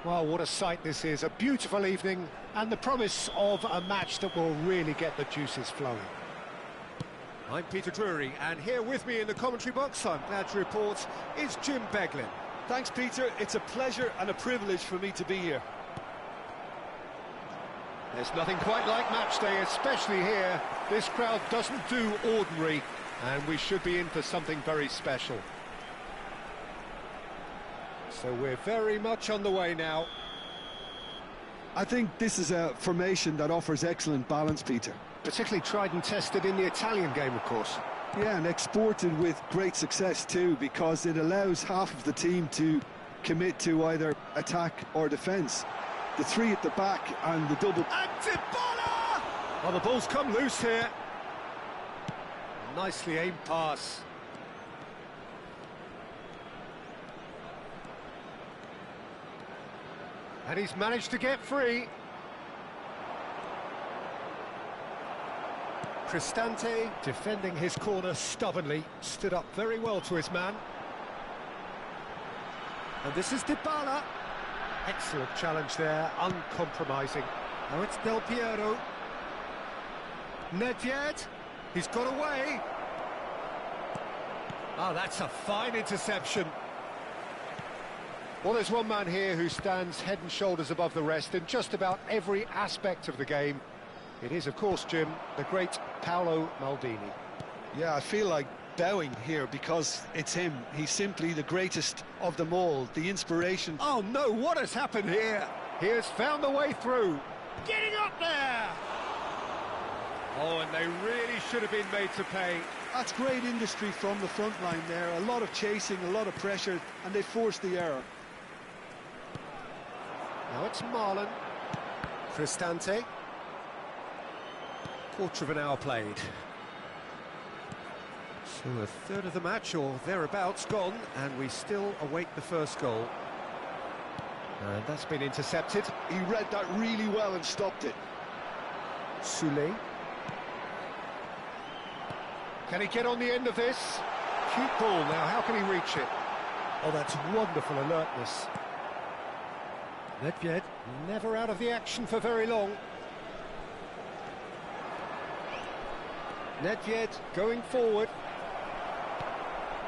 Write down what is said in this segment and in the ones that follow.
Well, what a sight this is. A beautiful evening and the promise of a match that will really get the juices flowing. I'm Peter Drury, and here with me in the commentary box, I'm glad to report, is Jim Beglin. Thanks, Peter. It's a pleasure and a privilege for me to be here. There's nothing quite like match day, especially here. This crowd doesn't do ordinary, and we should be in for something very special. So we're very much on the way now. I think this is a formation that offers excellent balance, Peter. Particularly tried and tested in the Italian game, of course. Yeah, and exported with great success too, because it allows half of the team to commit to either attack or defence. The three at the back and the double... And Dybala! Well, the ball's come loose here. Nicely aimed pass. And he's managed to get free. Cristante, defending his corner stubbornly, stood up very well to his man. And this is Dybala. Excellent challenge there, uncompromising. Now it's Del Piero. Nedved, he's got away. Oh, that's a fine interception. Well, there's one man here who stands head and shoulders above the rest in just about every aspect of the game. It is, of course, Jim, the great Paolo Maldini. Yeah, I feel like bowing here because it's him. He's simply the greatest of them all, the inspiration. Oh, no, what has happened here? He has found the way through. Getting up there! Oh, and they really should have been made to pay. That's great industry from the front line there. A lot of chasing, a lot of pressure, and they forced the error. Now it's Marlon. Cristante. Quarter of an hour played. So a third of the match, or thereabouts, gone, and we still await the first goal. And that's been intercepted. He read that really well and stopped it. Soulé. Can he get on the end of this? Cute ball now, how can he reach it? Oh, that's wonderful alertness. Nedved, never out of the action for very long. Nedved going forward.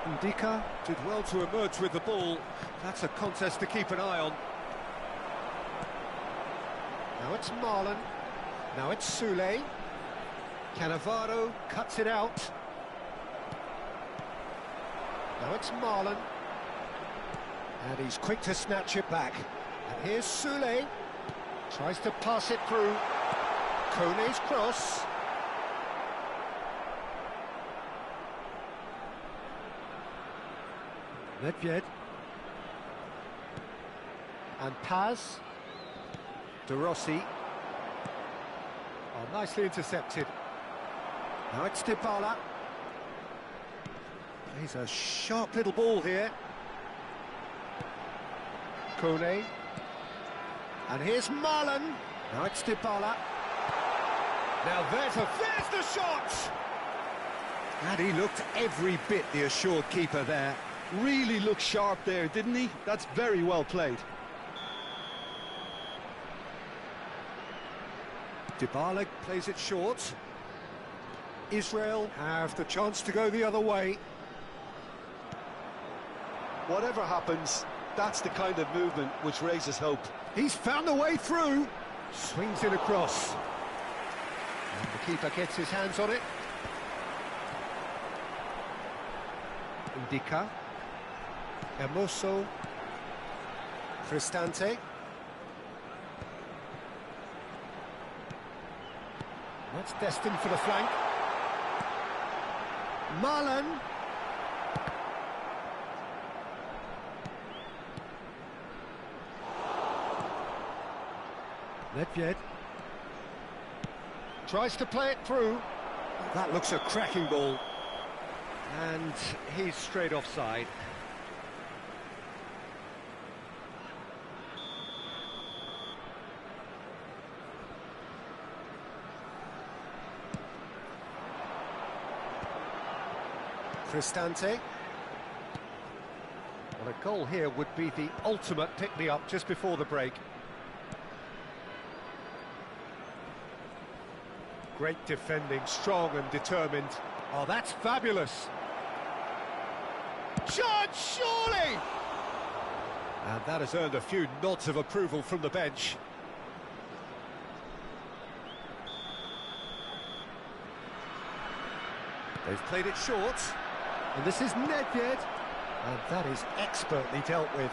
Ndika Did well to emerge with the ball. That's a contest to keep an eye on. Now it's Marlon. Now it's Soulé. Cannavaro cuts it out. Now it's Marlon. And he's quick to snatch it back. And here's Soulé. Tries to pass it through. Kone's cross. Nedved. And Paz. De Rossi. Oh, nicely intercepted. Now it's Dybala. He's a sharp little ball here. Kone. And here's Marlon. Now it's Dybala. Now there's the shot! And he looked every bit the assured keeper there. Really looked sharp there, didn't he? That's very well played. Dybala plays it short. Israel have the chance to go the other way. Whatever happens, that's the kind of movement which raises hope. He's found a way through. Swings it across. And the keeper gets his hands on it. Indica. Hermoso. Cristante. That's destined for the flank. Marlon. Nedved. Tries to play it through. That looks a cracking ball. And he's straight offside. Cristante. Well, a goal here would be the ultimate pick-me-up just before the break. Great defending, strong and determined. Oh, that's fabulous. Shot, surely! And that has earned a few nods of approval from the bench. They've played it short. And this is Nedved. And that is expertly dealt with.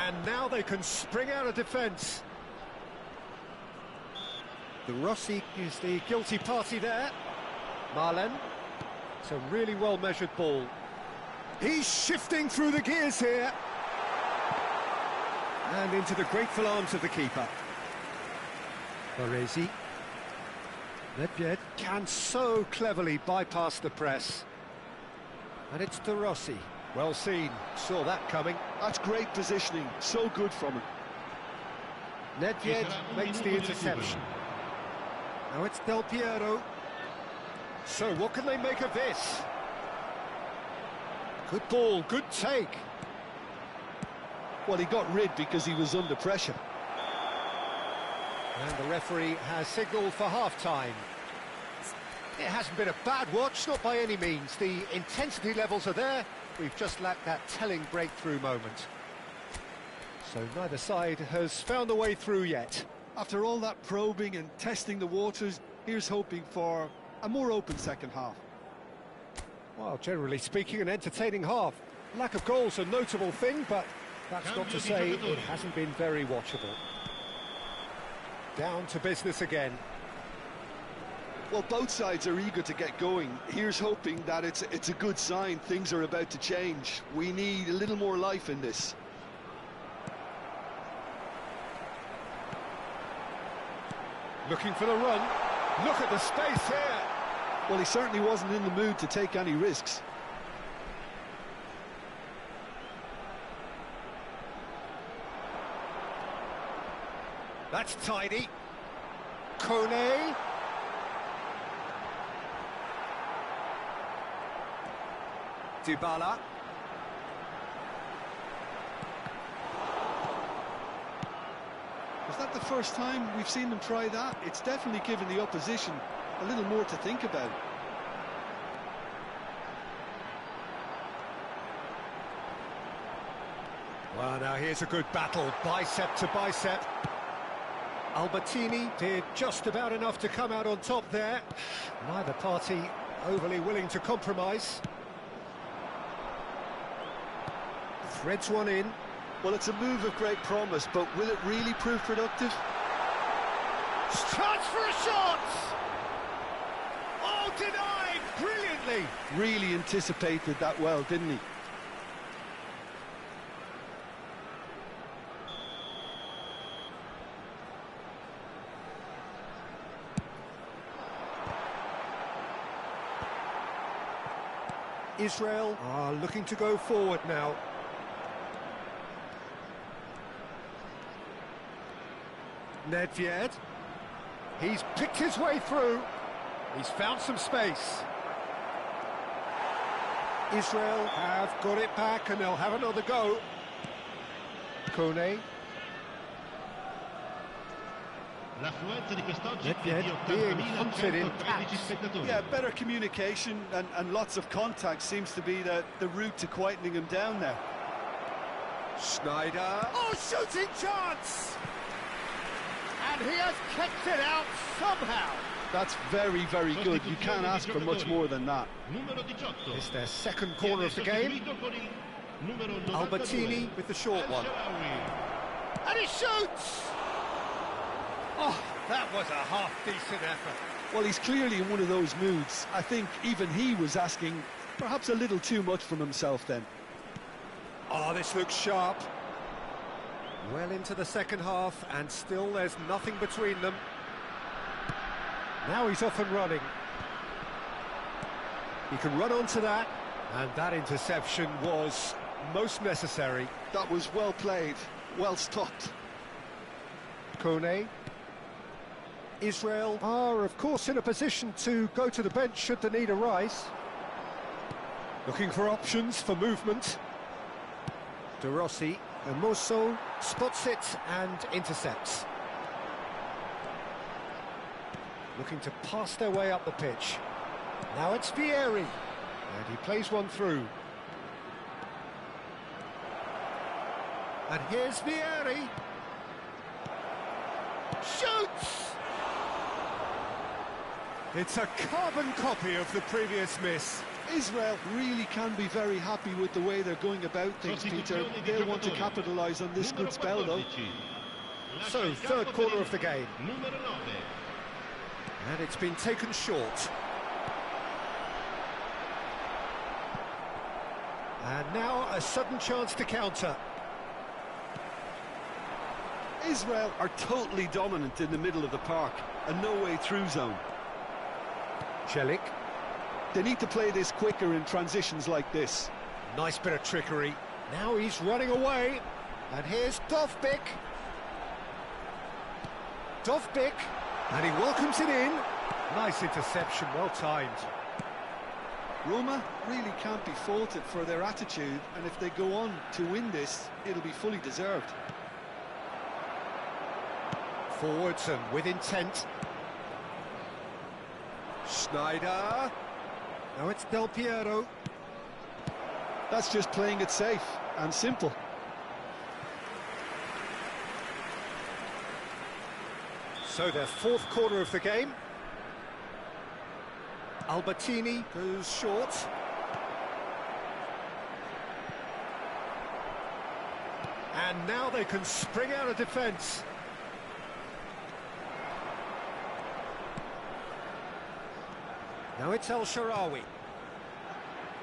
And now they can spring out of defence. The Rossi is the guilty party there. Marlen. It's a really well-measured ball. He's shifting through the gears here. And into the grateful arms of the keeper. Baresi. Nedved can so cleverly bypass the press. And it's De Rossi. Well seen, saw that coming. That's great positioning, so good from him. Nedved makes the interception. Now it's Del Piero. So what can they make of this? Good ball, good take. Well, he got rid because he was under pressure. And the referee has signalled for half-time. It hasn't been a bad watch, not by any means. The intensity levels are there. We've just lacked that telling breakthrough moment. So neither side has found a way through yet. After all that probing and testing the waters, here's hoping for a more open second half. Well, generally speaking, an entertaining half. Lack of goals a notable thing, but that's not to say it hasn't been very watchable. Down to business again. Well, both sides are eager to get going. Here's hoping that it's a good sign. Things are about to change. We need a little more life in this. Looking for the run. Look at the space here. Well, he certainly wasn't in the mood to take any risks. That's tidy. Kone. Dybala. Was that the first time we've seen them try that? It's definitely given the opposition a little more to think about. Well, now here's a good battle, bicep to bicep. Albertini did just about enough to come out on top there. Neither party overly willing to compromise. Threads one in. Well, it's a move of great promise, but will it really prove productive? Chance for a shot! Oh, denied brilliantly! Really anticipated that well, didn't he? Israel are looking to go forward now. Nedved. He's picked his way through. He's found some space. Israel have got it back and they'll have another go. Kone. Nedved being hunted in packs. Yeah, better communication and lots of contact seems to be the route to quietening him down now. Schneider. Oh, shooting chance! And he has kept it out somehow. That's very, very good. You can't ask for much more than that. It's their second corner of the game. Albertini with the short one. And he shoots! Oh, that was a half-decent effort. Well, he's clearly in one of those moods. I think even he was asking perhaps a little too much from himself then. Oh, this looks sharp. Well into the second half, and still there's nothing between them. Now he's off and running. He can run onto that, and that interception was most necessary. That was well played, well stopped. Kone. Israel are, of course, in a position to go to the bench should the need arise. Looking for options for movement. De Rossi, and Mosso spots it and intercepts. Looking to pass their way up the pitch. Now it's Vieri, and he plays one through. And here's Vieri. Shoots! It's a carbon copy of the previous miss. Israel really can be very happy with the way they're going about things, Peter. They'll want to capitalise on this good spell, though. So, third quarter of the game. And it's been taken short. And now a sudden chance to counter. Israel are totally dominant in the middle of the park, a no-way through zone. Celik. They need to play this quicker in transitions like this. Nice bit of trickery. Now he's running away. And here's Dovbyk. Dovbyk. And he welcomes it in. Nice interception, well timed. Roma really can't be faulted for their attitude, and if they go on to win this, it'll be fully deserved. Forwards and with intent. Schneider. Now it's Del Piero. That's just playing it safe and simple. So their fourth quarter of the game. Albertini goes short. And now they can spring out of defence. Now it's El Shaarawy.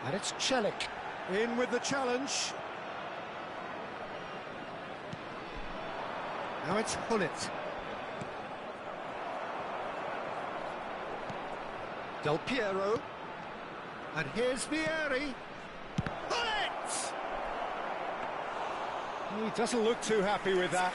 And it's Celik in with the challenge. Now it's Hullet. Del Piero. And here's Vieri. Hullet! He doesn't look too happy with that.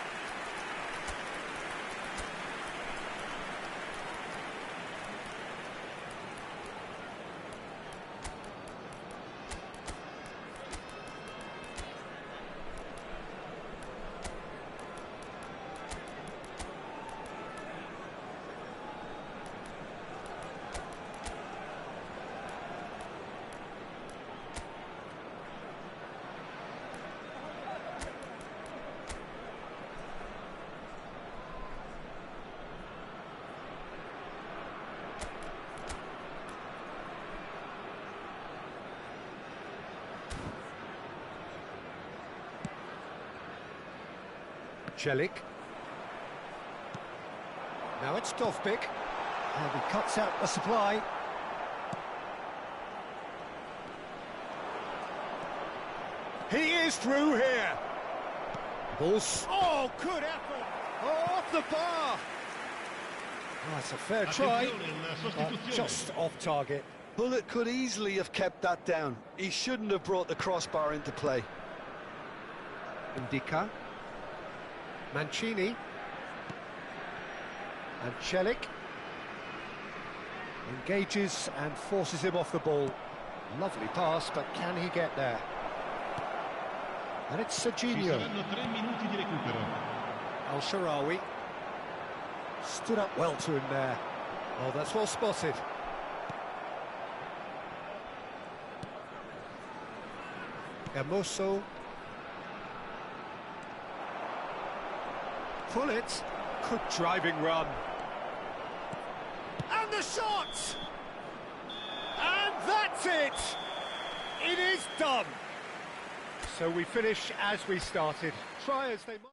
Celik. Now it's Dovbyk. And he cuts out the supply. He is through here. Balls. Oh, good effort. Oh, off the bar. Oh, that's a fair try, but just off target. Hullet could easily have kept that down. He shouldn't have brought the crossbar into play. Indica. Mancini. And Celik engages and forces him off the ball. Lovely pass, but can he get there? And it's Serginho. Al-Sharawi. Stood up well to him there. Oh, that's well spotted. Hermoso. Pull it. Good driving run. And the shot! And that's it! It is done! So we finish as we started. Try as they might.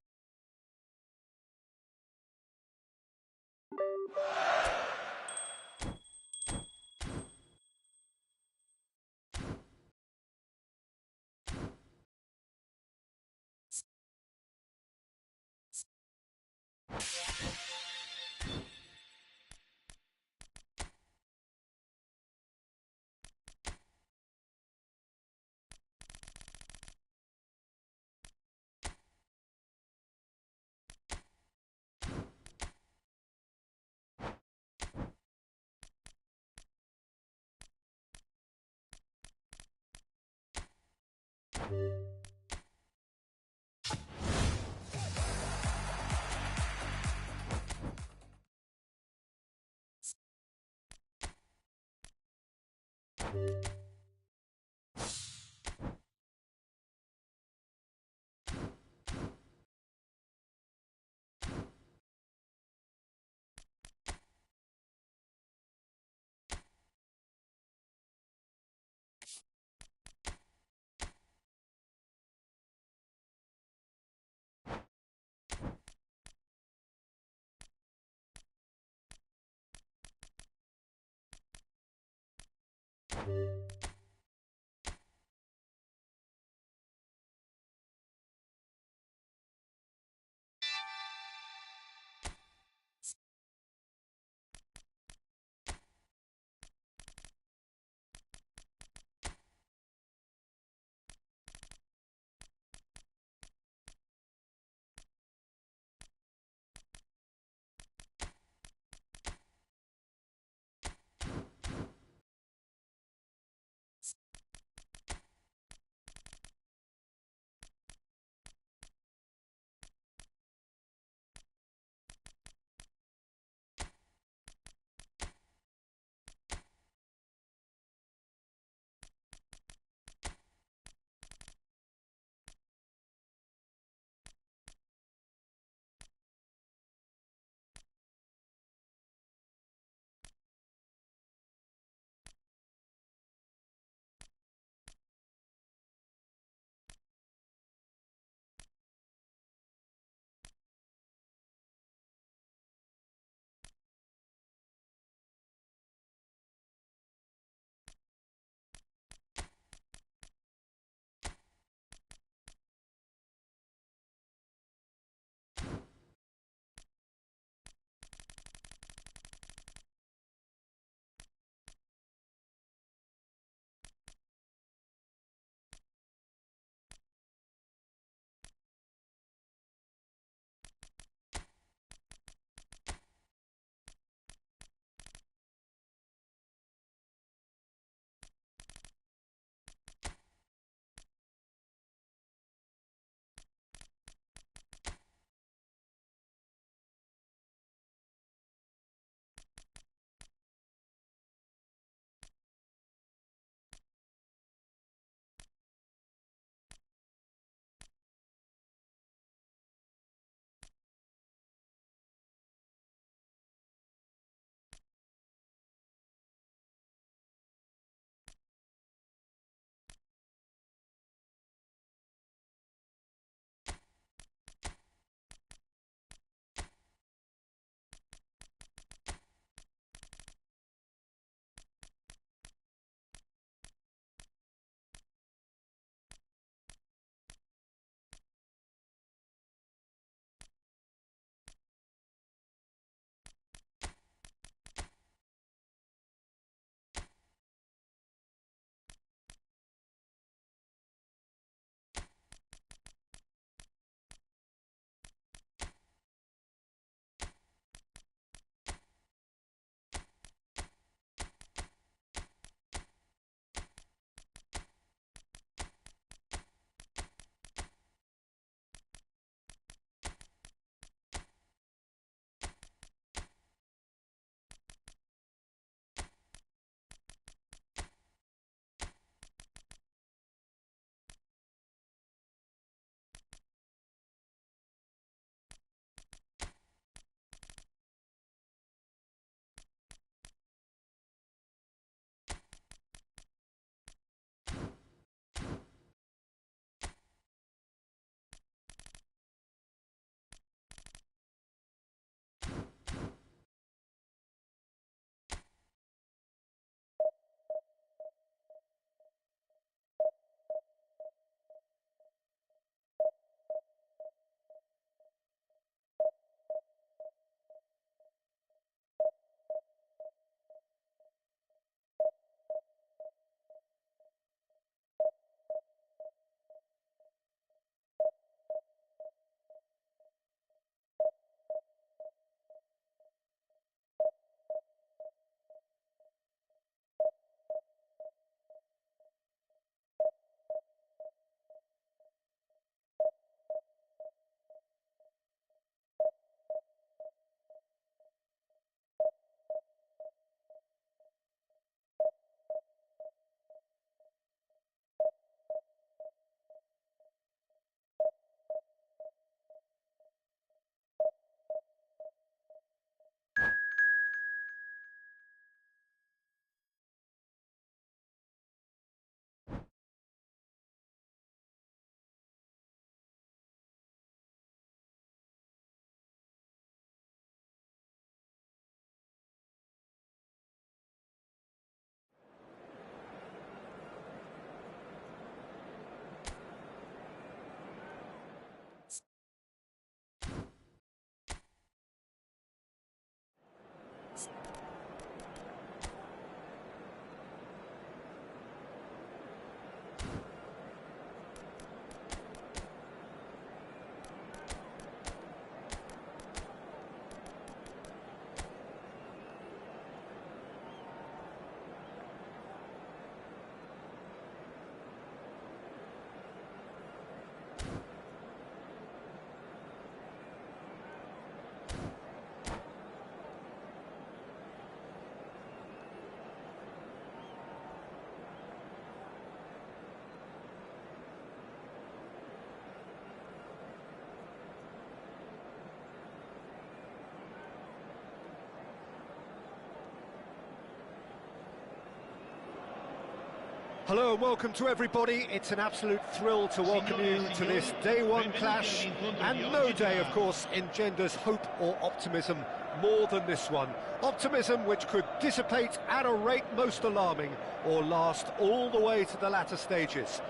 Hello and welcome to everybody. It's an absolute thrill to welcome you to this day one clash, and no day, of course, engenders hope or optimism more than this one. Optimism which could dissipate at a rate most alarming or last all the way to the latter stages.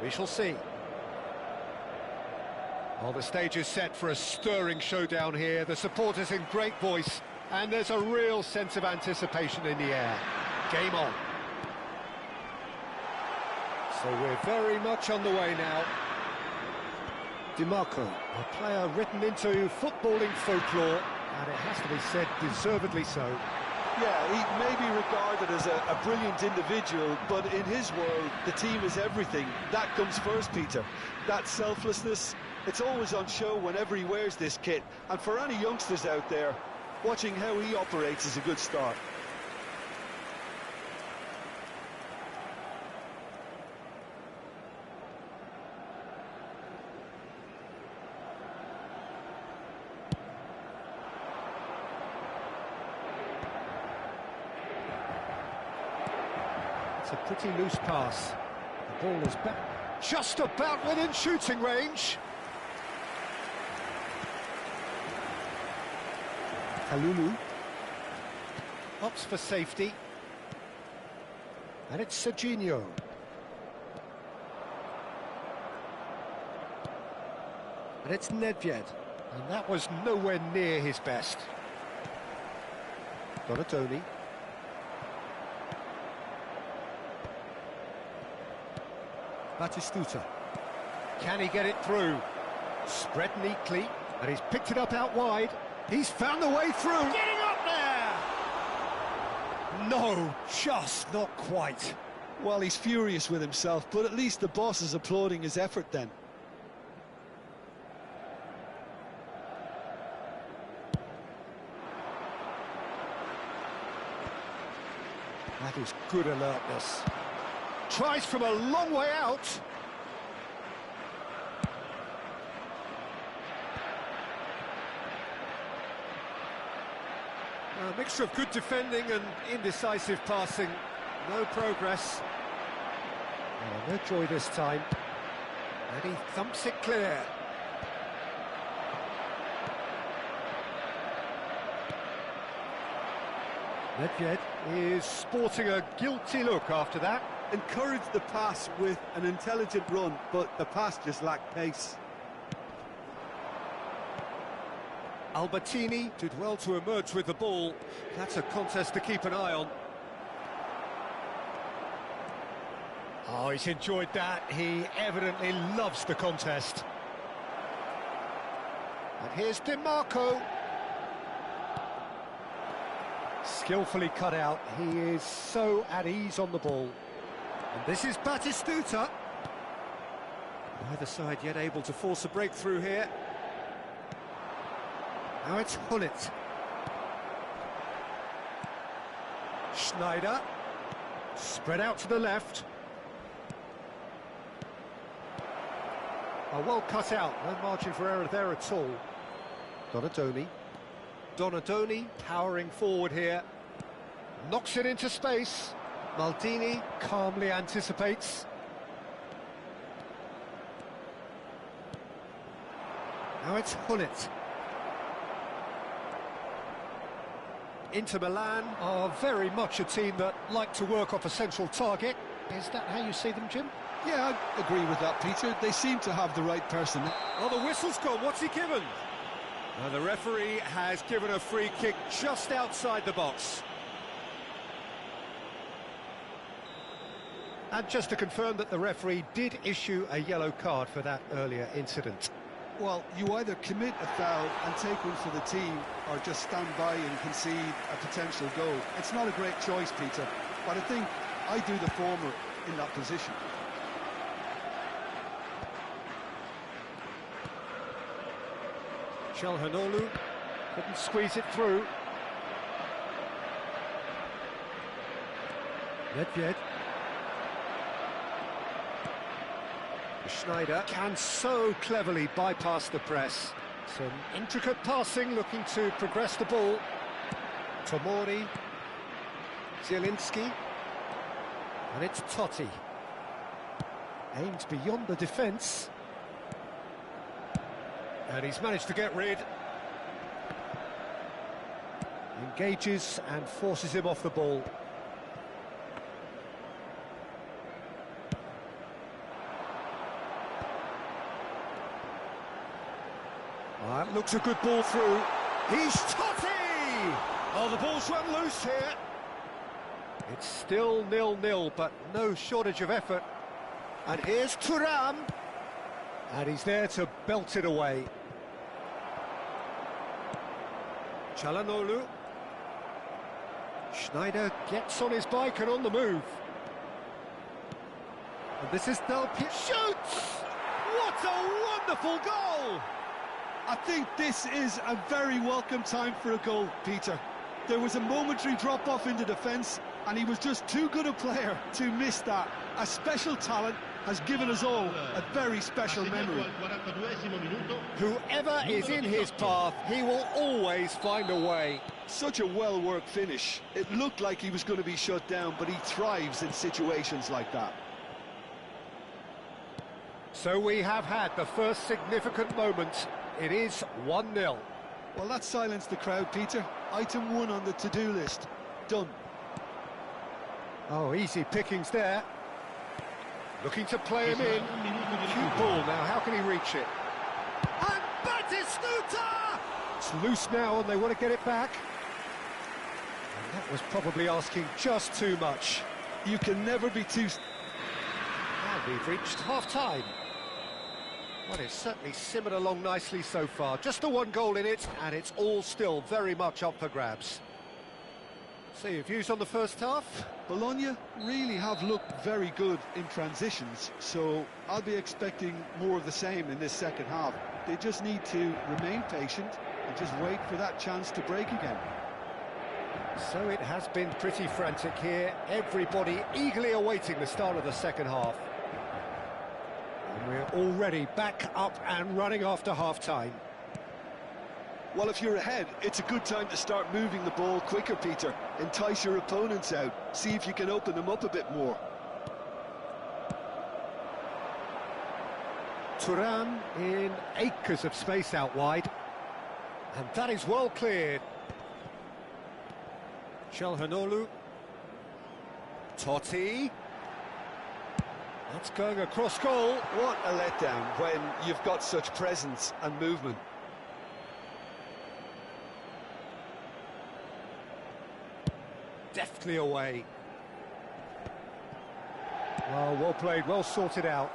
We shall see. Well, the stage is set for a stirring showdown here. The supporters in great voice, and there's a real sense of anticipation in the air. Game on. So we're very much on the way now. DiMarco, a player written into footballing folklore, and it has to be said, deservedly so. Yeah, he may be regarded as a brilliant individual, but in his world, the team is everything. That comes first, Peter. That selflessness, it's always on show whenever he wears this kit. And for any youngsters out there, watching how he operates is a good start. It's a pretty loose pass. The ball is back, just about within shooting range. Kalulu opts for safety, and it's Serginho. And it's Nedved, and that was nowhere near his best. Donatoni. Batistuta. Can he get it through? Spread neatly, and he's picked it up out wide. He's found the way through. Getting up there! No, just not quite. Well, he's furious with himself, but at least the boss is applauding his effort then. That is good alertness. Tries from a long way out. A mixture of good defending and indecisive passing. No progress. Oh, no joy this time. And he thumps it clear. Nedved is sporting a guilty look after that. Encouraged the pass with an intelligent run, but the pass just lacked pace. Albertini did well to emerge with the ball. That's a contest to keep an eye on. Oh, he's enjoyed that. He evidently loves the contest. And here's DiMarco. Skillfully cut out. He is so at ease on the ball. And this is Batistuta. Neither side yet able to force a breakthrough here. Now it's Hullet. Schneider. Spread out to the left. Oh, well cut out. No margin for error there at all. Donatoni. Donatoni powering forward here. Knocks it into space. Maldini calmly anticipates. Now it's Hullet. Inter Milan are very much a team that like to work off a central target. Is that how you see them, Jim? Yeah, I agree with that, Peter. They seem to have the right person. Oh, the whistle's gone. What's he given? Now, the referee has given a free kick just outside the box. And just to confirm that the referee did issue a yellow card for that earlier incident. Well, you either commit a foul and take one for the team, or just stand by and concede a potential goal. It's not a great choice, Peter, but I think I do the former in that position. Calhanoglu couldn't squeeze it through. Nedved. Schneider can so cleverly bypass the press. Some intricate passing, looking to progress the ball. Tomori. Zielinski. And it's Totti. Aimed beyond the defence. And he's managed to get rid. Engages and forces him off the ball. That looks a good ball through. He's Totti! Oh, the ball's run loose here. It's still 0-0, but no shortage of effort. And here's Thuram. And he's there to belt it away. Çalhanoğlu. Schneider gets on his bike and on the move. And this is Del Piero. Shoots! What a wonderful goal! I think this is a very welcome time for a goal, Peter. There was a momentary drop-off into defence, and he was just too good a player to miss that. A special talent has given us all a very special memory. Whoever is in his path, he will always find a way. Such a well-worked finish. It looked like he was going to be shut down, but he thrives in situations like that. So we have had the first significant moment. It is 1-0. Well, that silenced the crowd, Peter. Item 1 on the to-do list. Done. Oh, easy pickings there. Looking to play him in. Cute ball now, how can he reach it? And Batistuta! It's loose now and they want to get it back. And that was probably asking just too much. You can never be too... And we've reached half-time. Well, it's certainly simmered along nicely so far. Just the one goal in it, and it's all still very much up for grabs. So your views on the first half? Bologna really have looked very good in transitions, so I'll be expecting more of the same in this second half. They just need to remain patient and just wait for that chance to break again. So it has been pretty frantic here. Everybody eagerly awaiting the start of the second half. And we're already back up and running after half-time. Well, if you're ahead, it's a good time to start moving the ball quicker, Peter. Entice your opponents out. See if you can open them up a bit more. Thuram in acres of space out wide. And that is well cleared. Çalhanoğlu. Totti. That's going across goal. What a letdown when you've got such presence and movement. Deftly away. Oh, well played, well sorted out.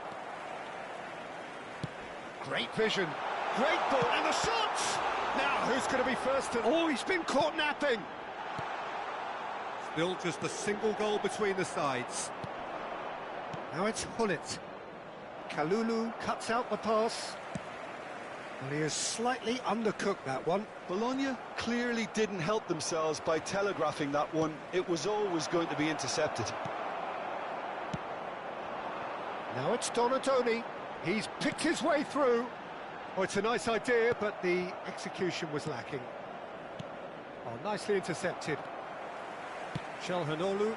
Great vision. Great ball, and the shot! Now, who's going to be first? Oh, he's been caught napping. Still just a single goal between the sides. Now it's Hullet. Kalulu cuts out the pass. And he has slightly undercooked that one. Bologna clearly didn't help themselves by telegraphing that one. It was always going to be intercepted. Now it's Donatoni. He's picked his way through. Oh, it's a nice idea, but the execution was lacking. Oh, nicely intercepted. Çalhanoğlu.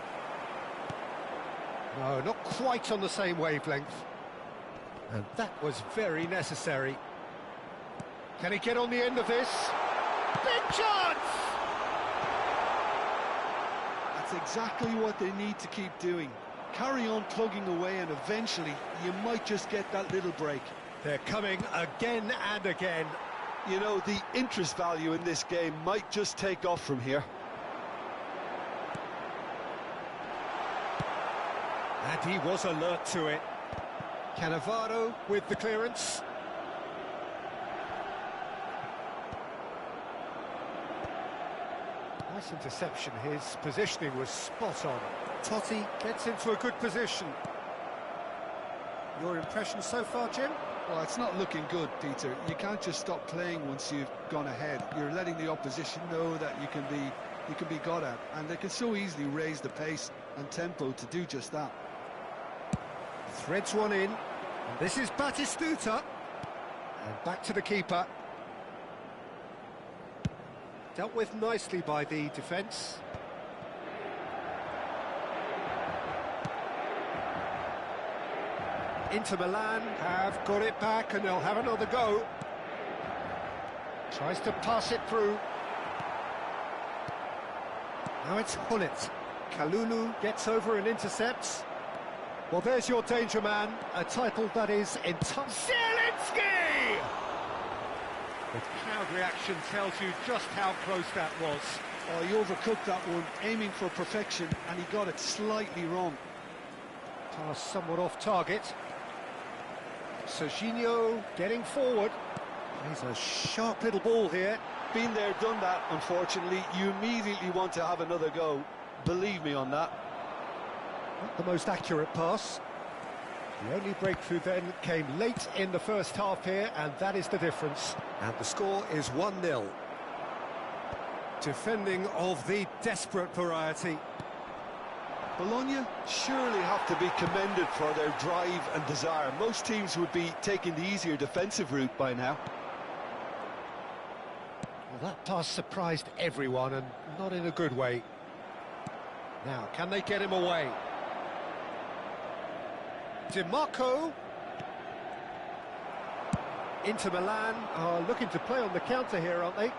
No, not quite on the same wavelength. And that was very necessary. Can he get on the end of this? Big chance! That's exactly what they need to keep doing. Carry on plugging away and eventually you might just get that little break. They're coming again and again. You know, the interest value in this game might just take off from here. And he was alert to it. Cannavaro with the clearance. Nice interception. His positioning was spot on. Totti gets into a good position. Your impression so far, Jim? Well, it's not looking good, Peter. You can't just stop playing once you've gone ahead. You're letting the opposition know that you can be got at, and they can so easily raise the pace and tempo to do just that. Threads one in, and this is Batistuta. And back to the keeper. Dealt with nicely by the defence. Inter Milan have got it back and they'll have another go. Tries to pass it through. Now it's Hullet. Kalulu gets over and intercepts. Well, there's your danger man, a title that is entirely... Zielinski! The crowd reaction tells you just how close that was. Oh, he overcooked that one, aiming for perfection, and he got it slightly wrong. Pass somewhat off target. Serginho getting forward. He's a sharp little ball here. Been there, done that, unfortunately. You immediately want to have another go. Believe me on that. Not the most accurate pass. The only breakthrough then came late in the first half here, and that is the difference. And the score is 1-0. Defending of the desperate variety. Bologna surely have to be commended for their drive and desire. Most teams would be taking the easier defensive route by now. Well, that pass surprised everyone, and not in a good way. Now, can they get him away? DiMarco. Inter Milan are looking to play on the counter here, aren't they?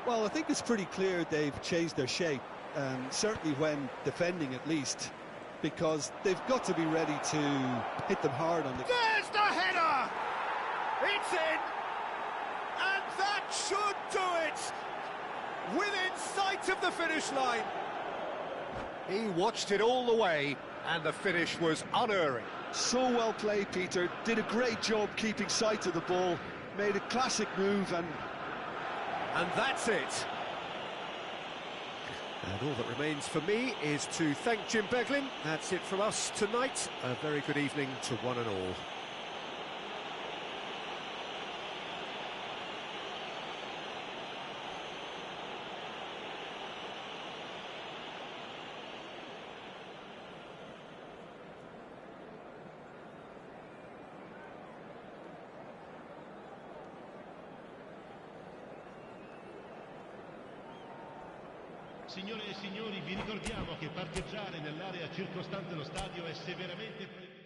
Well, I think it's pretty clear they've changed their shape, certainly when defending at least, because they've got to be ready to hit them hard on the... There's the header! It's in! And that should do it! Within sight of the finish line. He watched it all the way, and the finish was unerring. So well played, Peter. Did a great job keeping sight of the ball, made a classic move, and that's it. And all that remains for me is to thank Jim Beglin. That's it from us tonight. A very good evening to one and all. Signore e signori, vi ricordiamo che parcheggiare nell'area circostante lo stadio è severamente proibito.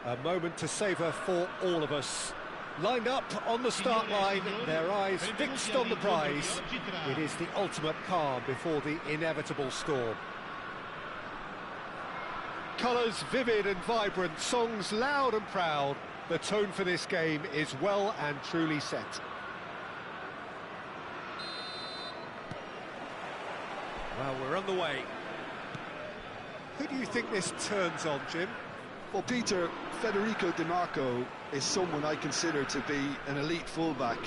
A moment to savour for all of us. Lined up on the start line, their eyes fixed on the prize. It is the ultimate calm before the inevitable storm. Colours vivid and vibrant, songs loud and proud. The tone for this game is well and truly set. Well, we're on the way. Who do you think this turns on, Jim? Well, Peter, Federico Di Marco is someone I consider to be an elite fullback.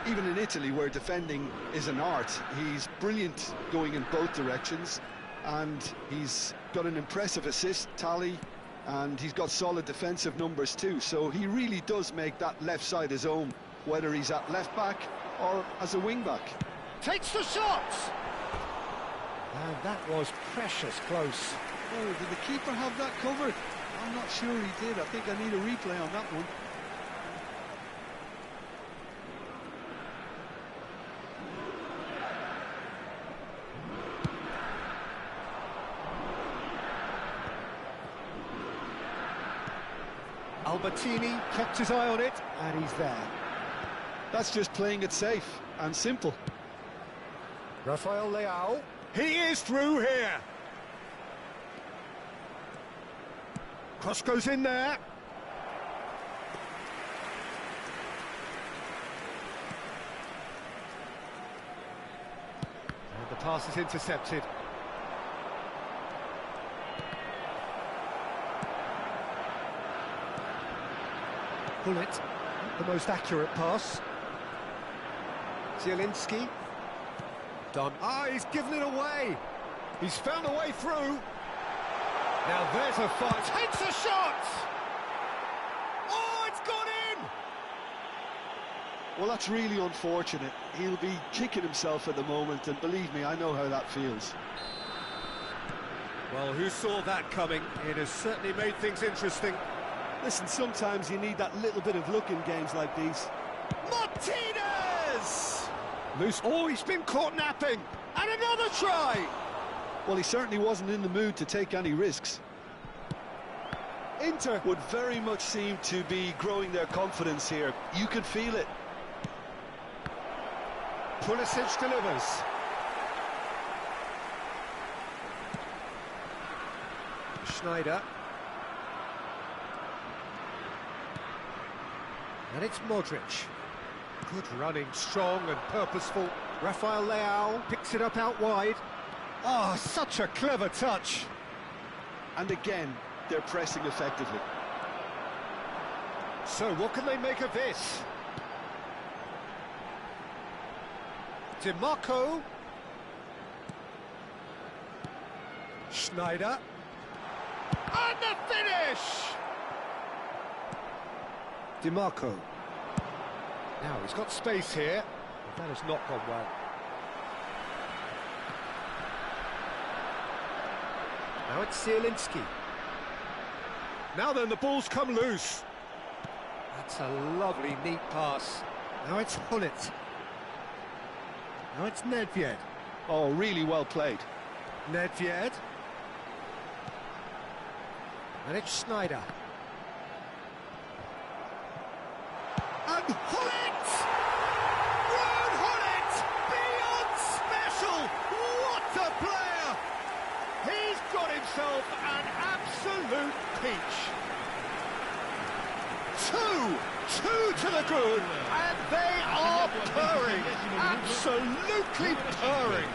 Even in Italy, where defending is an art, he's brilliant going in both directions, and he's got an impressive assist tally, and he's got solid defensive numbers too, so he really does make that left side his own, whether he's at left back or as a wing back. Takes the shot! And that was precious close. Oh, did the keeper have that covered? I'm not sure he did. I think I need a replay on that one. Albertini kept his eye on it, and he's there. That's just playing it safe and simple. Rafael Leao. He is through here. Cross goes in there. And the pass is intercepted. Bullet, the most accurate pass. Zielinski. Done. Ah, he's given it away. He's found a way through. Now there's a fight. Takes a shot! Oh, it's gone in! Well, that's really unfortunate. He'll be kicking himself at the moment, and believe me, I know how that feels. Well, who saw that coming? It has certainly made things interesting. Listen, sometimes you need that little bit of luck in games like these. Martinez! Loose. Oh, he's been caught napping. And another try! Well, he certainly wasn't in the mood to take any risks. Inter would very much seem to be growing their confidence here. You could feel it. Pulisic delivers. Schneider. And it's Modric. Good running, strong and purposeful. Rafael Leao picks it up out wide. Oh, such a clever touch. And again, they're pressing effectively. So what can they make of this? Di Marco. Schneider. And the finish! Di Marco. Now he's got space here. That has not gone well. Now it's Zielinski. Now then, the ball's come loose. That's a lovely, neat pass. Now it's Hullet. Now it's Nedved. Oh, really well played. Nedved. And it's Schneider. And Hullet! Ruud Hullet! Beyond special! What a player! He's got himself an absolute peach. Two to the good, and they are purring, absolutely purring.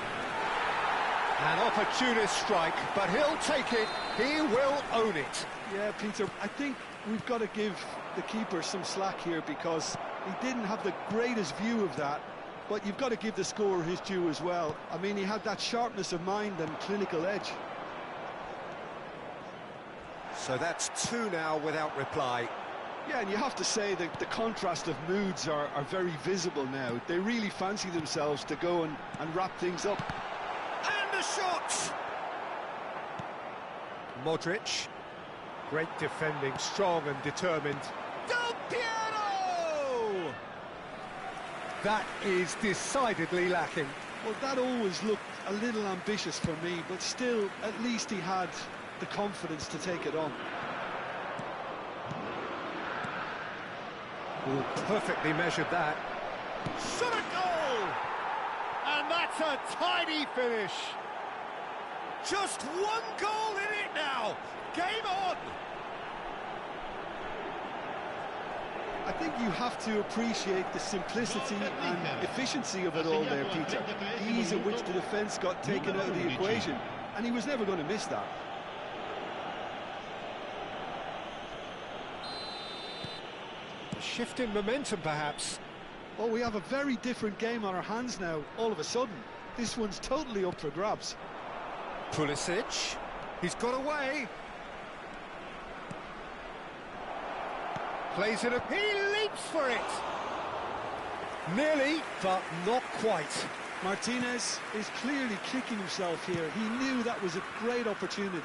An opportunist strike, but he'll take it, he will own it. Yeah, Peter, I think we've got to give the keeper some slack here, because he didn't have the greatest view of that, but you've got to give the scorer his due as well. I mean, he had that sharpness of mind and clinical edge. So that's two now without reply. Yeah, and you have to say that the contrast of moods are very visible now. They really fancy themselves to go and wrap things up. And a shot! Modric. Great defending, strong and determined. Del Piero! That is decidedly lacking. Well, that always looked a little ambitious for me, but still, at least he had the confidence to take it on. Oh, perfectly measured that. Shot a goal! And that's a tidy finish. Just one goal in it now. Game on! I think you have to appreciate the simplicity and efficiency of it all there, Peter. The ease at which the defence got taken out of the equation, and he was never going to miss that. A shift in momentum, perhaps. Oh, we have a very different game on our hands now, all of a sudden. This one's totally up for grabs. Pulisic, he's got away. Plays it up, he leaps for it. Nearly, but not quite. Martinez is clearly kicking himself here. He knew that was a great opportunity.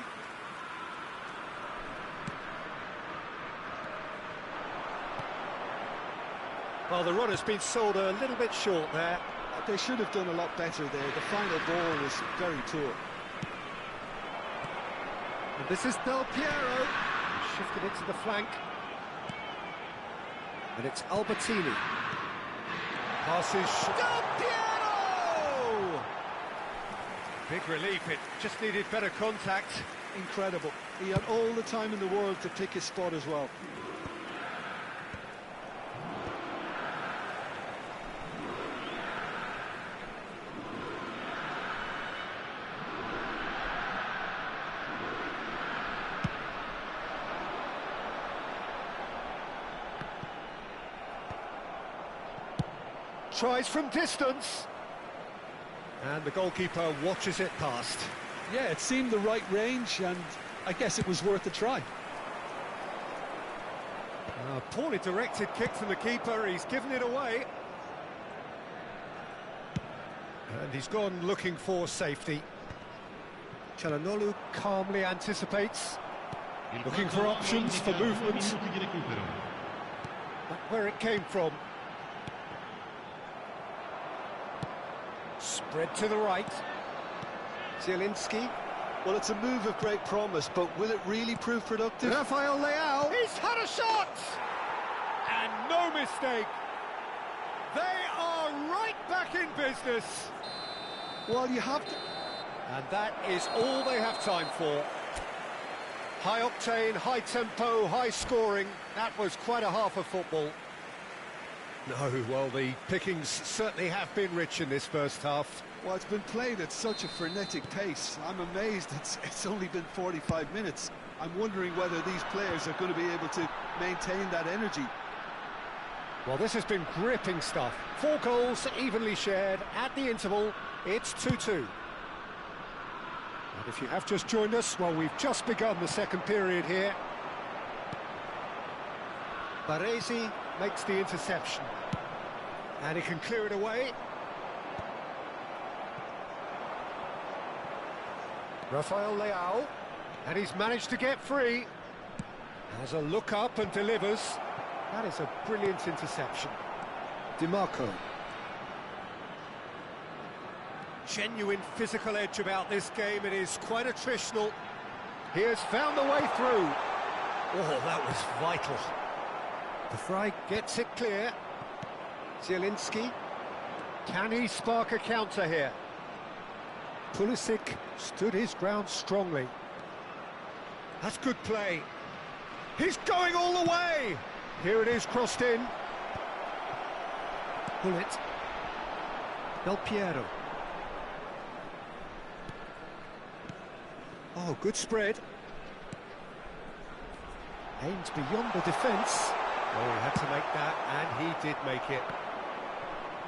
Well, the run has been sold a little bit short there. They should have done a lot better there. The final ball was very poor. And this is Del Piero, shifted it to the flank. And it's Albertini. Passes... Del Piero! Big relief, it just needed better contact. Incredible. He had all the time in the world to pick his spot as well. Tries from distance. And the goalkeeper watches it past. Yeah, it seemed the right range, and I guess it was worth a try. A poorly directed kick from the keeper, he's given it away. And he's gone looking for safety. Çalhanoğlu calmly anticipates, looking for options for movement. But where it came from. Spread to the right. Zielinski. Well, it's a move of great promise, but will it really prove productive? Rafael Leao. He's had a shot! And no mistake. They are right back in business. Well, you have to... And that is all they have time for. High octane, high tempo, high scoring. That was quite a half of football. No, well, the pickings certainly have been rich in this first half. Well, it's been played at such a frenetic pace. I'm amazed it's only been 45 minutes. I'm wondering whether these players are going to be able to maintain that energy. Well, this has been gripping stuff. 4 goals evenly shared at the interval. It's 2-2. And if you have just joined us, well, we've just begun the second period here. Baresi makes the interception. And he can clear it away. Rafael Leao. And he's managed to get free. Has a look up and delivers. That is a brilliant interception. DiMarco. Genuine physical edge about this game. It is quite attritional. He has found the way through. Oh, that was vital. The Fry gets it clear. Zielinski. Can he spark a counter here? Pulisic stood his ground strongly. That's good play. He's going all the way. Here it is, crossed in. Bullet. Del Piero. Oh, good spread. Aimed beyond the defence. Oh, he had to make that, and he did make it.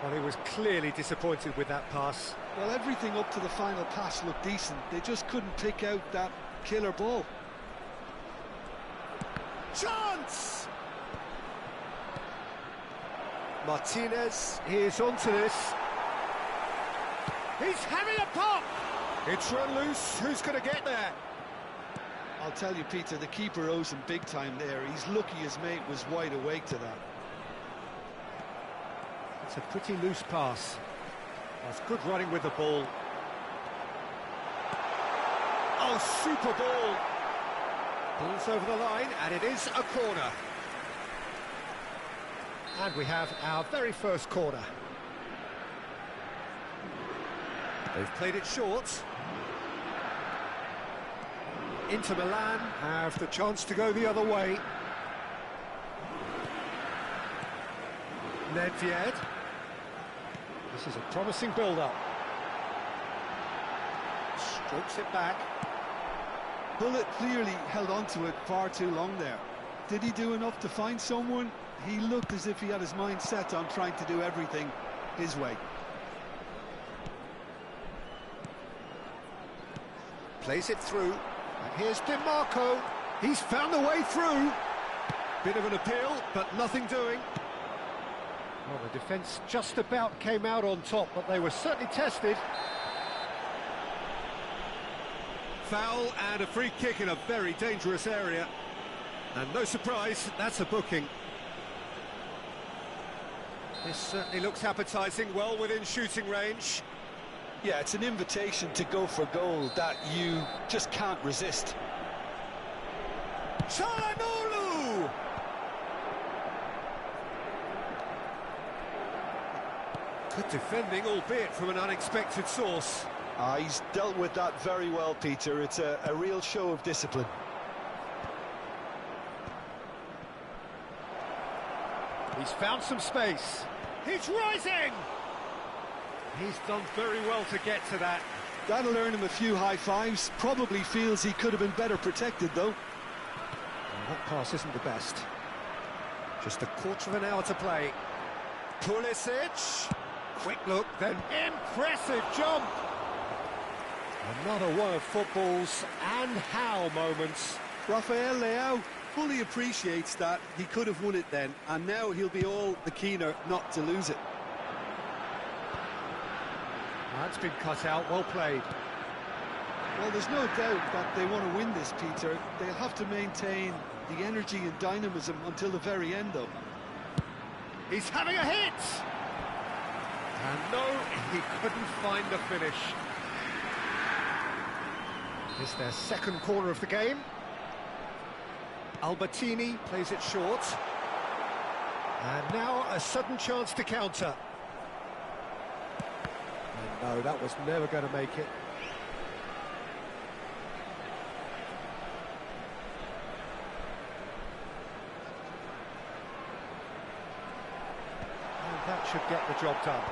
Well, he was clearly disappointed with that pass. Well, everything up to the final pass looked decent. They just couldn't pick out that killer ball. Chance! Martinez, he is onto this. He's having a pop! It's run loose, who's going to get there? I'll tell you, Peter, the keeper owes him big time there. He's lucky his mate was wide awake to that. It's a pretty loose pass. That's good running with the ball. Oh, super ball! Ball's over the line, and it is a corner. And we have our very first corner. They've played it short. Inter Milan have the chance to go the other way. Nedved. This is a promising build-up. Strokes it back. Bullet clearly held on to it far too long there. Did he do enough to find someone? He looked as if he had his mind set on trying to do everything his way. Plays it through. And here's DiMarco. He's found a way through. Bit of an appeal, but nothing doing. Well, the defence just about came out on top, but they were certainly tested. Foul and a free kick in a very dangerous area. And no surprise, that's a booking. This certainly looks appetising, well within shooting range. Yeah, it's an invitation to go for goal that you just can't resist. Çalhanoğlu! Good defending, albeit from an unexpected source. He's dealt with that very well, Peter. It's a real show of discipline. He's found some space. He's rising! He's done very well to get to that. That'll earn him a few high fives. Probably feels he could have been better protected, though. Well, that pass isn't the best. Just a quarter of an hour to play. Pulisic. Quick look, then impressive jump. Another one of football's and how moments. Rafael Leao fully appreciates that he could have won it then, and now he'll be all the keener not to lose it. That's been cut out, well played. Well, there's no doubt that they want to win this, Peter. They'll have to maintain the energy and dynamism until the very end, though. He's having a hit! And no, he couldn't find the finish. It's their second corner of the game. Albertini plays it short. And now a sudden chance to counter. And no, that was never going to make it. And that should get the job done.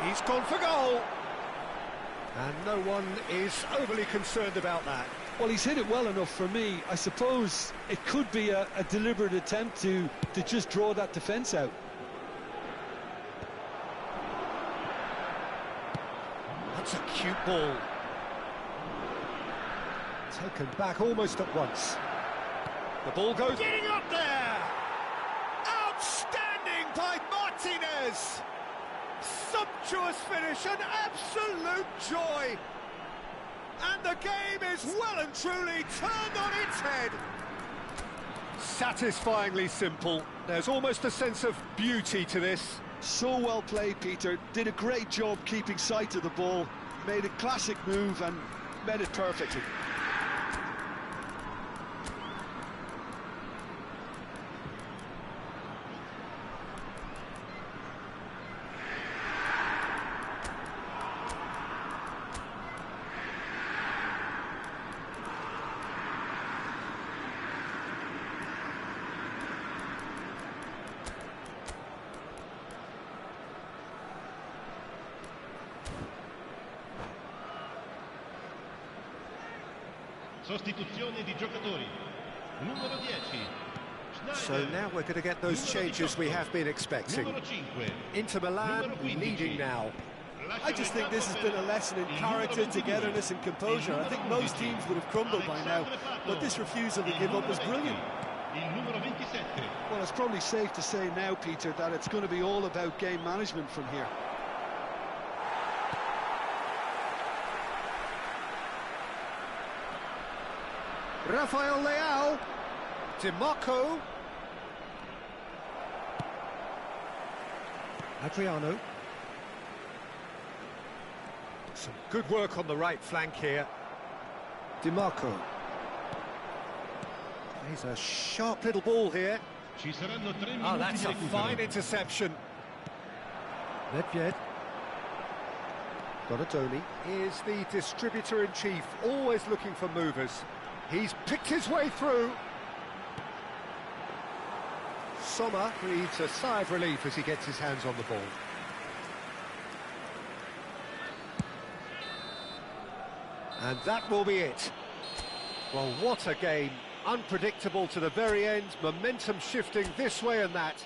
He's gone for goal. And no one is overly concerned about that. Well, he's hit it well enough for me. I suppose it could be a deliberate attempt to just draw that defence out. That's a cute ball. Taken back almost at once. The ball goes... Getting up there! Outstanding by Martinez! Sumptuous finish, an absolute joy! And the game is well and truly turned on its head. Satisfyingly simple. There's almost a sense of beauty to this. So well played, Peter. Did a great job keeping sight of the ball. Made a classic move and met it perfectly. Sostituzione di giocatori. Numero 10. So now we're going to get those changes we have been expecting. Inter Milan leading now. I just think this has been a lesson in character, togetherness and composure. I think most teams would have crumbled by now, but this refusal to give up is brilliant. Well, it's probably safe to say now, Peter, that it's going to be all about game management from here. Rafael Leao, DiMarco, Adriano. Some good work on the right flank here. DiMarco. He's a sharp little ball here. Ci saranno 3 Oh, minuti that's di a recupero. fine interception. Nedved. Donadoni is the distributor-in-chief, always looking for movers. He's picked his way through. Sommer breathes a sigh of relief as he gets his hands on the ball. And that will be it. Well, what a game. Unpredictable to the very end, momentum shifting this way and that.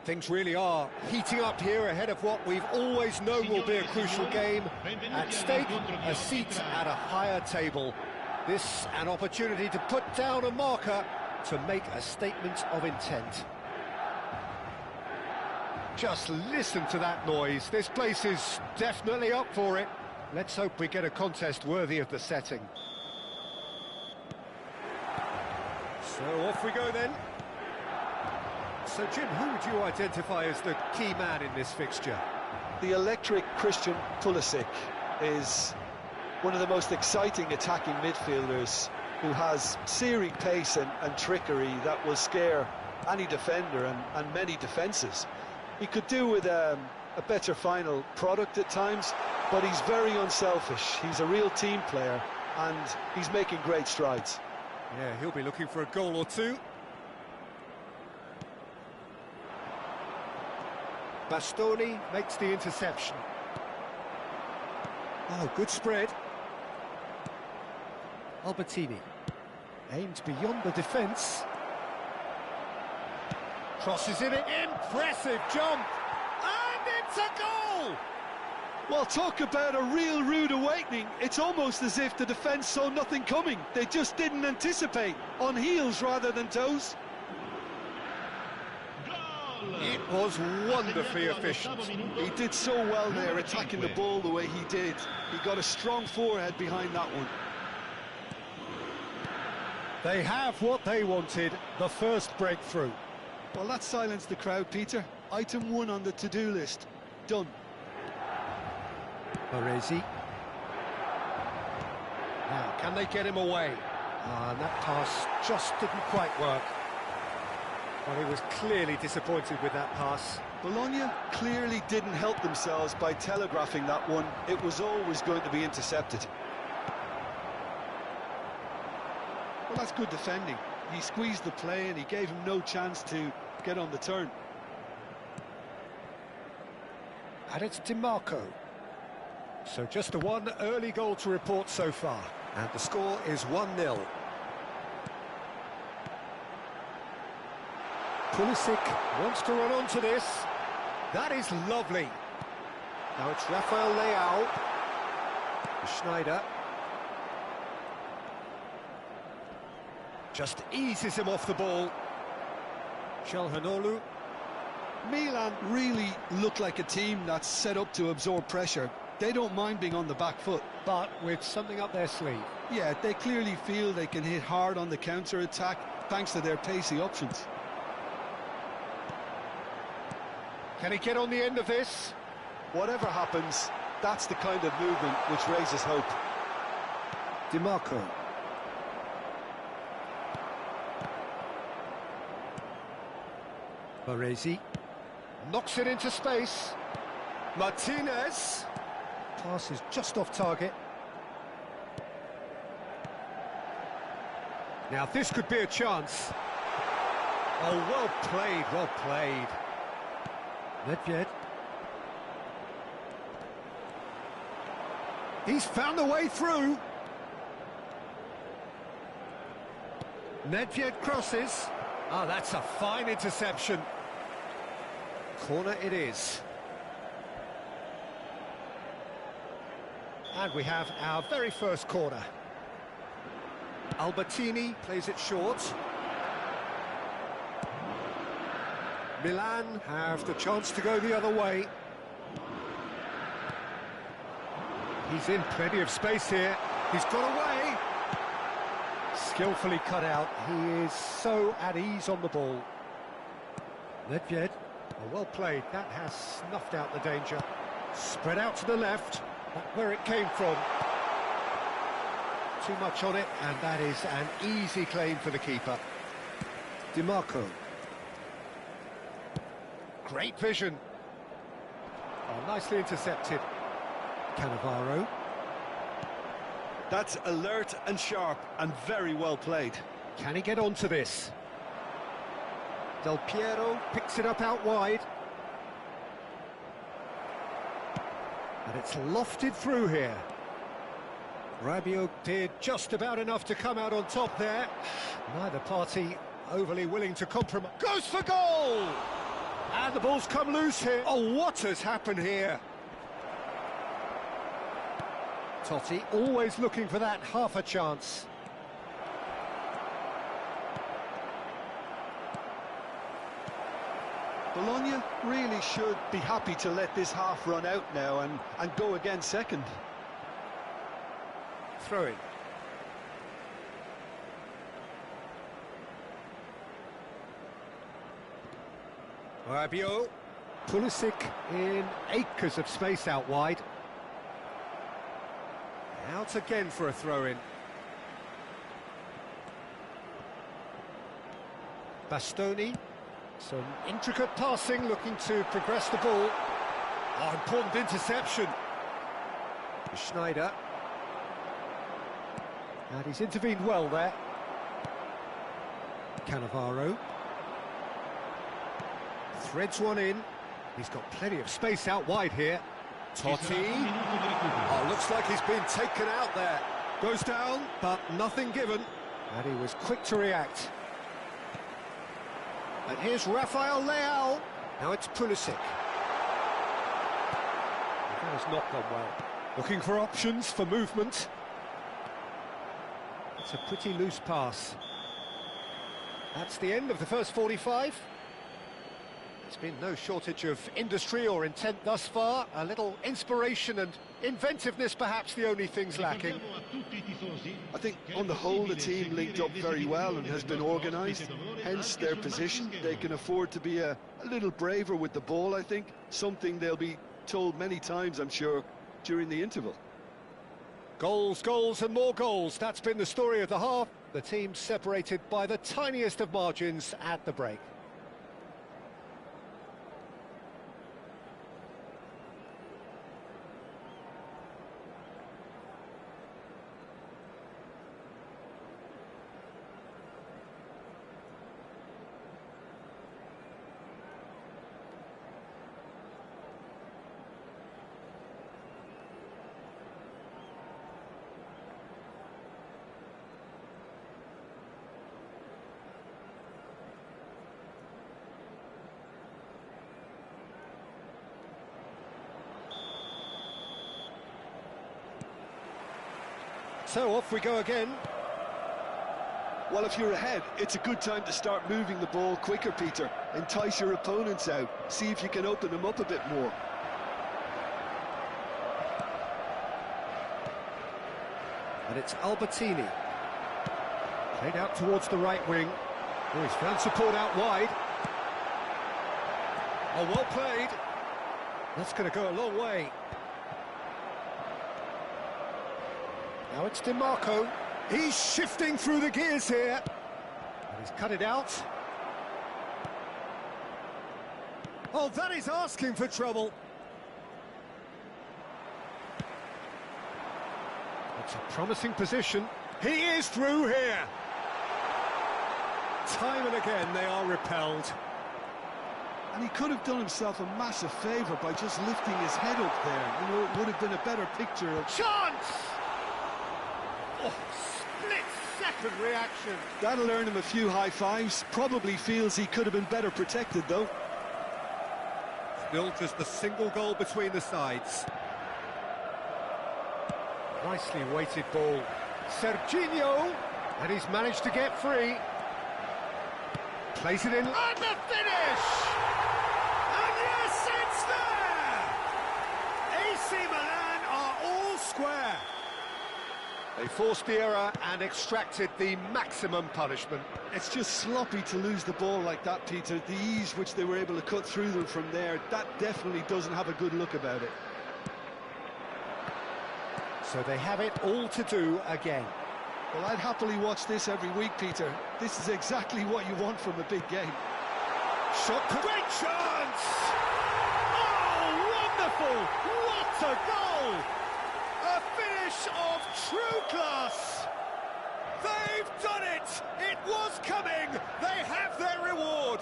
Things really are heating up here ahead of what we've always known will be a crucial game. At stake, a seat at a higher table. This an opportunity to put down a marker to make a statement of intent. Just listen to that noise. This place is definitely up for it. Let's hope we get a contest worthy of the setting. So off we go then. So Jim, who would you identify as the key man in this fixture? The electric Christian Pulisic is one of the most exciting attacking midfielders, who has searing pace and trickery that will scare any defender and many defences. He could do with a better final product at times, but he's very unselfish. He's a real team player, and he's making great strides. Yeah, he'll be looking for a goal or two. Bastoni makes the interception. Oh, good spread. Albertini aimed beyond the defence. Crosses in it. Impressive jump. And it's a goal! Well, talk about a real rude awakening. It's almost as if the defence saw nothing coming. They just didn't anticipate. On heels rather than toes. It was wonderfully efficient. He did so well there, attacking the ball the way he did. He got a strong forehead behind that one. They have what they wanted, the first breakthrough. Well, that silenced the crowd, Peter. Item 1 on the to-do list. Done. Baresi. Now, can they get him away? And that pass just didn't quite work. Well, he was clearly disappointed with that pass. Bologna clearly didn't help themselves by telegraphing that one. It was always going to be intercepted. Well, that's good defending. He squeezed the play and he gave him no chance to get on the turn. And it's DiMarco. So just the one early goal to report so far. And the score is 1-0. Pulisic wants to run onto this. That is lovely. Now it's Rafael Leao. Schneider. Just eases him off the ball. Çalhanoğlu. Milan really look like a team that's set up to absorb pressure. They don't mind being on the back foot. But with something up their sleeve. Yeah, they clearly feel they can hit hard on the counter-attack thanks to their pacey options. Can he get on the end of this? Whatever happens, that's the kind of movement which raises hope. DiMarco. Baresi knocks it into space. Martinez. Pass is just off target. Now this could be a chance. Oh, well played, well played. Nedved. He's found a way through. Nedved crosses. Oh, that's a fine interception. Corner it is. And we have our very first corner. Albertini plays it short. Milan have the chance to go the other way. He's in plenty of space here. He's got away. Skillfully cut out. He is so at ease on the ball. Nedved. Oh, well played. That has snuffed out the danger. Spread out to the left. That's where it came from. Too much on it, and that is an easy claim for the keeper. DiMarco. Great vision. Oh, nicely intercepted. Cannavaro. That's alert and sharp and very well played. Can he get onto this? Del Piero picks it up out wide. And it's lofted through here. Rabiot did just about enough to come out on top there. Neither party overly willing to compromise. Goes for goal! And the ball's come loose here. Oh, what has happened here? Totti always looking for that half a chance. Bologna really should be happy to let this half run out now and go again second. Throw in. Rabiot. Pulisic in acres of space out wide. Out again for a throw-in. Bastoni. Some intricate passing, looking to progress the ball. Oh, important interception. Schneider. And he's intervened well there. Cannavaro. Threads one in. He's got plenty of space out wide here. Totti. Oh, looks like he's been taken out there. Goes down, but nothing given. And he was quick to react. And here's Rafael Leao. Now it's Pulisic. That has not gone well. Looking for options for movement. It's a pretty loose pass. That's the end of the first 45. There's been no shortage of industry or intent thus far. A little inspiration and inventiveness, perhaps the only things lacking. I think on the whole the team linked up very well and has been organised, hence their position. They can afford to be a little braver with the ball, I think. Something they'll be told many times, I'm sure, during the interval. Goals, goals and more goals. That's been the story of the half. The team separated by the tiniest of margins at the break. So off we go again. Well, if you're ahead, it's a good time to start moving the ball quicker, Peter. Entice your opponents out. See if you can open them up a bit more. And it's Albertini. Played out towards the right wing. Oh, he's found support out wide. Oh, well played. That's going to go a long way. Now it's DiMarco. He's shifting through the gears here. And he's cut it out. Oh, that is asking for trouble. It's a promising position. He is through here. Time and again they are repelled. And he could have done himself a massive favour by just lifting his head up there. You know, it would have been a better picture of... Chance! Oh, split-second reaction. That'll earn him a few high fives. Probably feels he could have been better protected, though. Still just the single goal between the sides. Nicely weighted ball. Serginho, and he's managed to get free. Plays it in. And the finish! And yes, it's there! AC Milan are all square. They forced the error and extracted the maximum punishment. It's just sloppy to lose the ball like that, Peter. The ease which they were able to cut through them from there, that definitely doesn't have a good look about it. So they have it all to do again. Well, I'd happily watch this every week, Peter. This is exactly what you want from a big game. Shot, great chance! Oh, wonderful! What a goal! A finish of true class! They've done it! It was coming! They have their reward!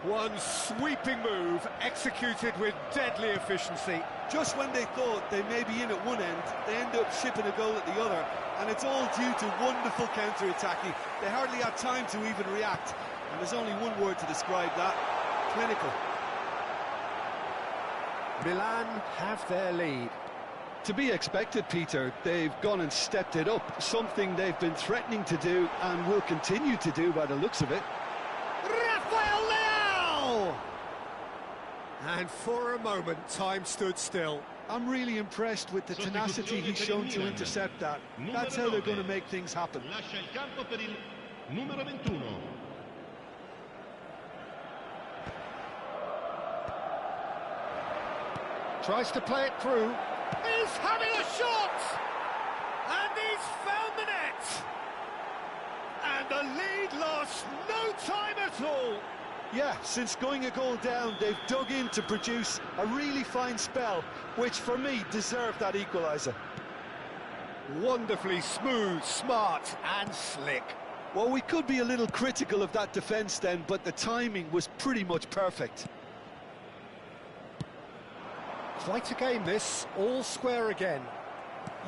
One sweeping move, executed with deadly efficiency. Just when they thought they may be in at one end, they end up shipping a goal at the other, and it's all due to wonderful counter-attacking. They hardly had time to even react, and there's only one word to describe that: clinical. Milan have their lead. To be expected, Peter. They've gone and stepped it up, something they've been threatening to do and will continue to do by the looks of it. Rafael Leao! And for a moment, time stood still. I'm really impressed with the tenacity he's shown to intercept that. That's how they're going to make things happen. Lascia il campo per il numero 21. Tries to play it through. He's having a shot! And he's found the net! And the lead lost no time at all! Yeah, since going a goal down, they've dug in to produce a really fine spell, which for me deserved that equaliser. Wonderfully smooth, smart and slick. Well, we could be a little critical of that defence then, but the timing was pretty much perfect. Quite a game this, all square again.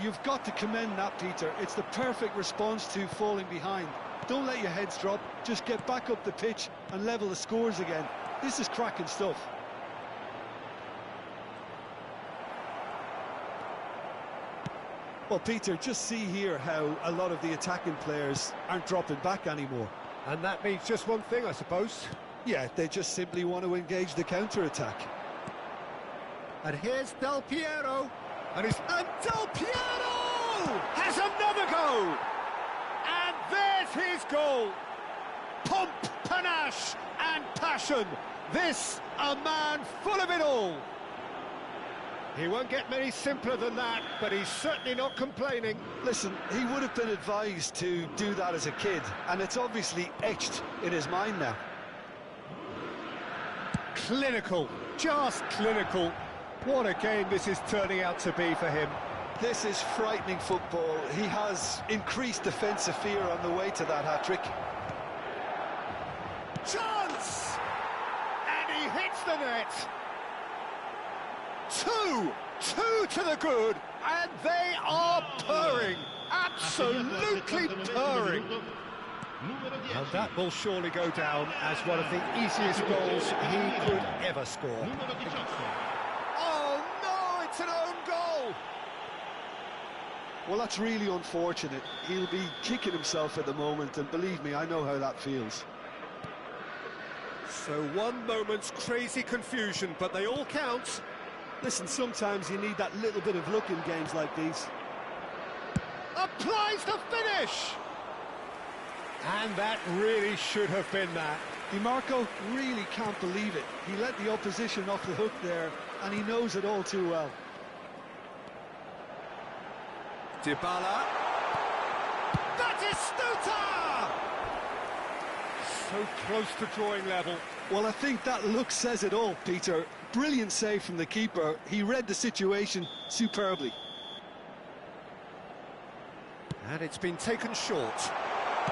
You've got to commend that, Peter. It's the perfect response to falling behind. Don't let your heads drop, just get back up the pitch and level the scores again. This is cracking stuff. Well, Peter, just see here how a lot of the attacking players aren't dropping back anymore. And that means just one thing, I suppose. Yeah, they just simply want to engage the counter-attack. And here's Del Piero. And Del Piero has another go! And there's his goal! Pomp, panache and passion. This, a man full of it all. He won't get many simpler than that, but he's certainly not complaining. Listen, he would have been advised to do that as a kid, and it's obviously etched in his mind now. Clinical, just clinical. What a game this is turning out to be for him. This is frightening football. He has increased defensive fear on the way to that hat-trick. Chance! And he hits the net. Two to the good, and they are purring, absolutely purring. And that will surely go down as one of the easiest goals he could ever score. Oh no, it's an own goal. Well, that's really unfortunate. He'll be kicking himself at the moment, and believe me, I know how that feels. So one moment's crazy confusion, but they all count. Listen, sometimes you need that little bit of luck in games like these. Applies the finish! And that really should have been that. DiMarco really can't believe it. He let the opposition off the hook there, and he knows it all too well. Dybala. Batistuta! So close to drawing level. Well, I think that look says it all, Peter. Brilliant save from the keeper. He read the situation superbly. And it's been taken short.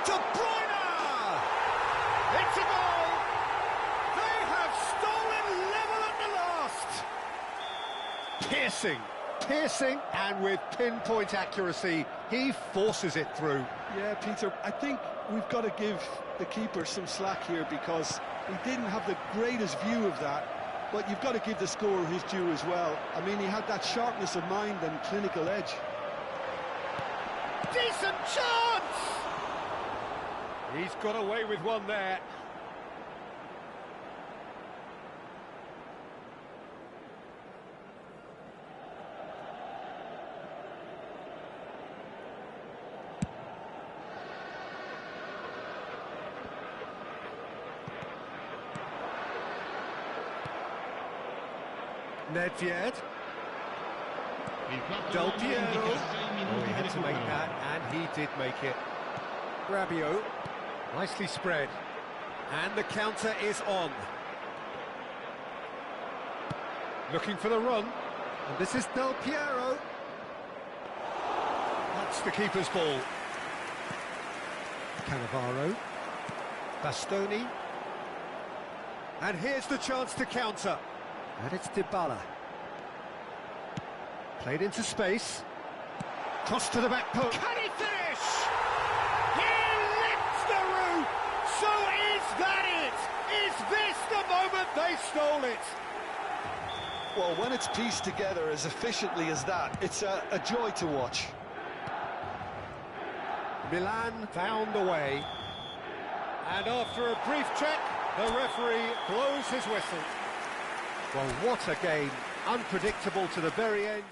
De Bruyne! It's a goal! They have stolen level at the last! Piercing, and with pinpoint accuracy, he forces it through. Yeah, Peter, I think we've got to give the keeper some slack here because he didn't have the greatest view of that. But you've got to give the scorer his due as well. I mean, he had that sharpness of mind and clinical edge. Decent chance! He's got away with one there. Nedved. Del Piero. Oh, he had to make that, and he did make it. Rabiot. Nicely spread. And the counter is on. Looking for the run. And this is Del Piero. That's the keeper's ball. Cannavaro. Bastoni. And here's the chance to counter. And it's Dybala. Played into space. Cross to the back post. Can he finish? He lifts the roof! So is that it? Is this the moment They stole it. Well, when it's pieced together as efficiently as that, it's a joy to watch. Milan found a way. And after a brief check, the referee blows his whistle. Well, what a game. Unpredictable to the very end.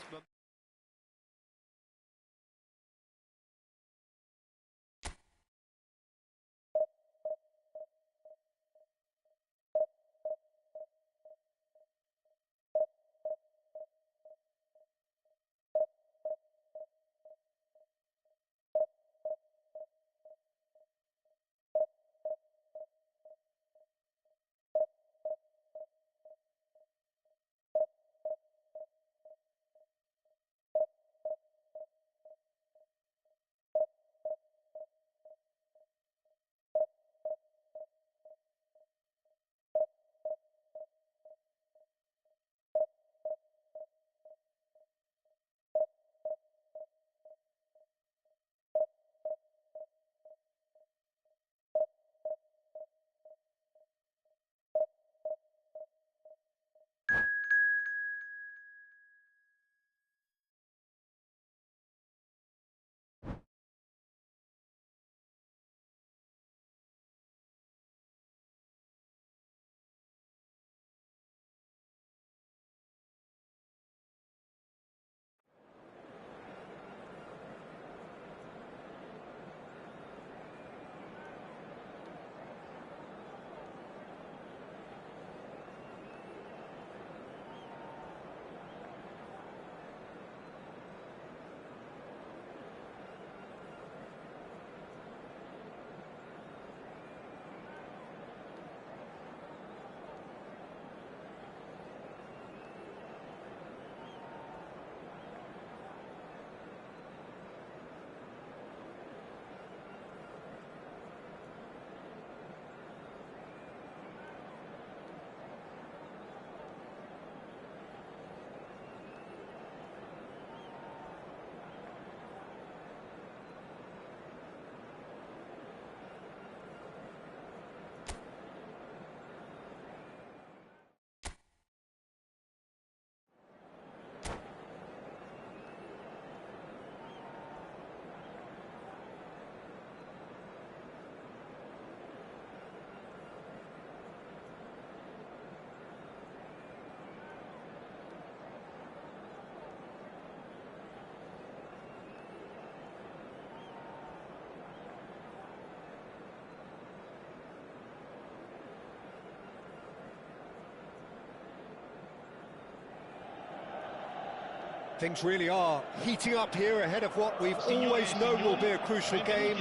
Things really are heating up here ahead of what we've always known will be a crucial game.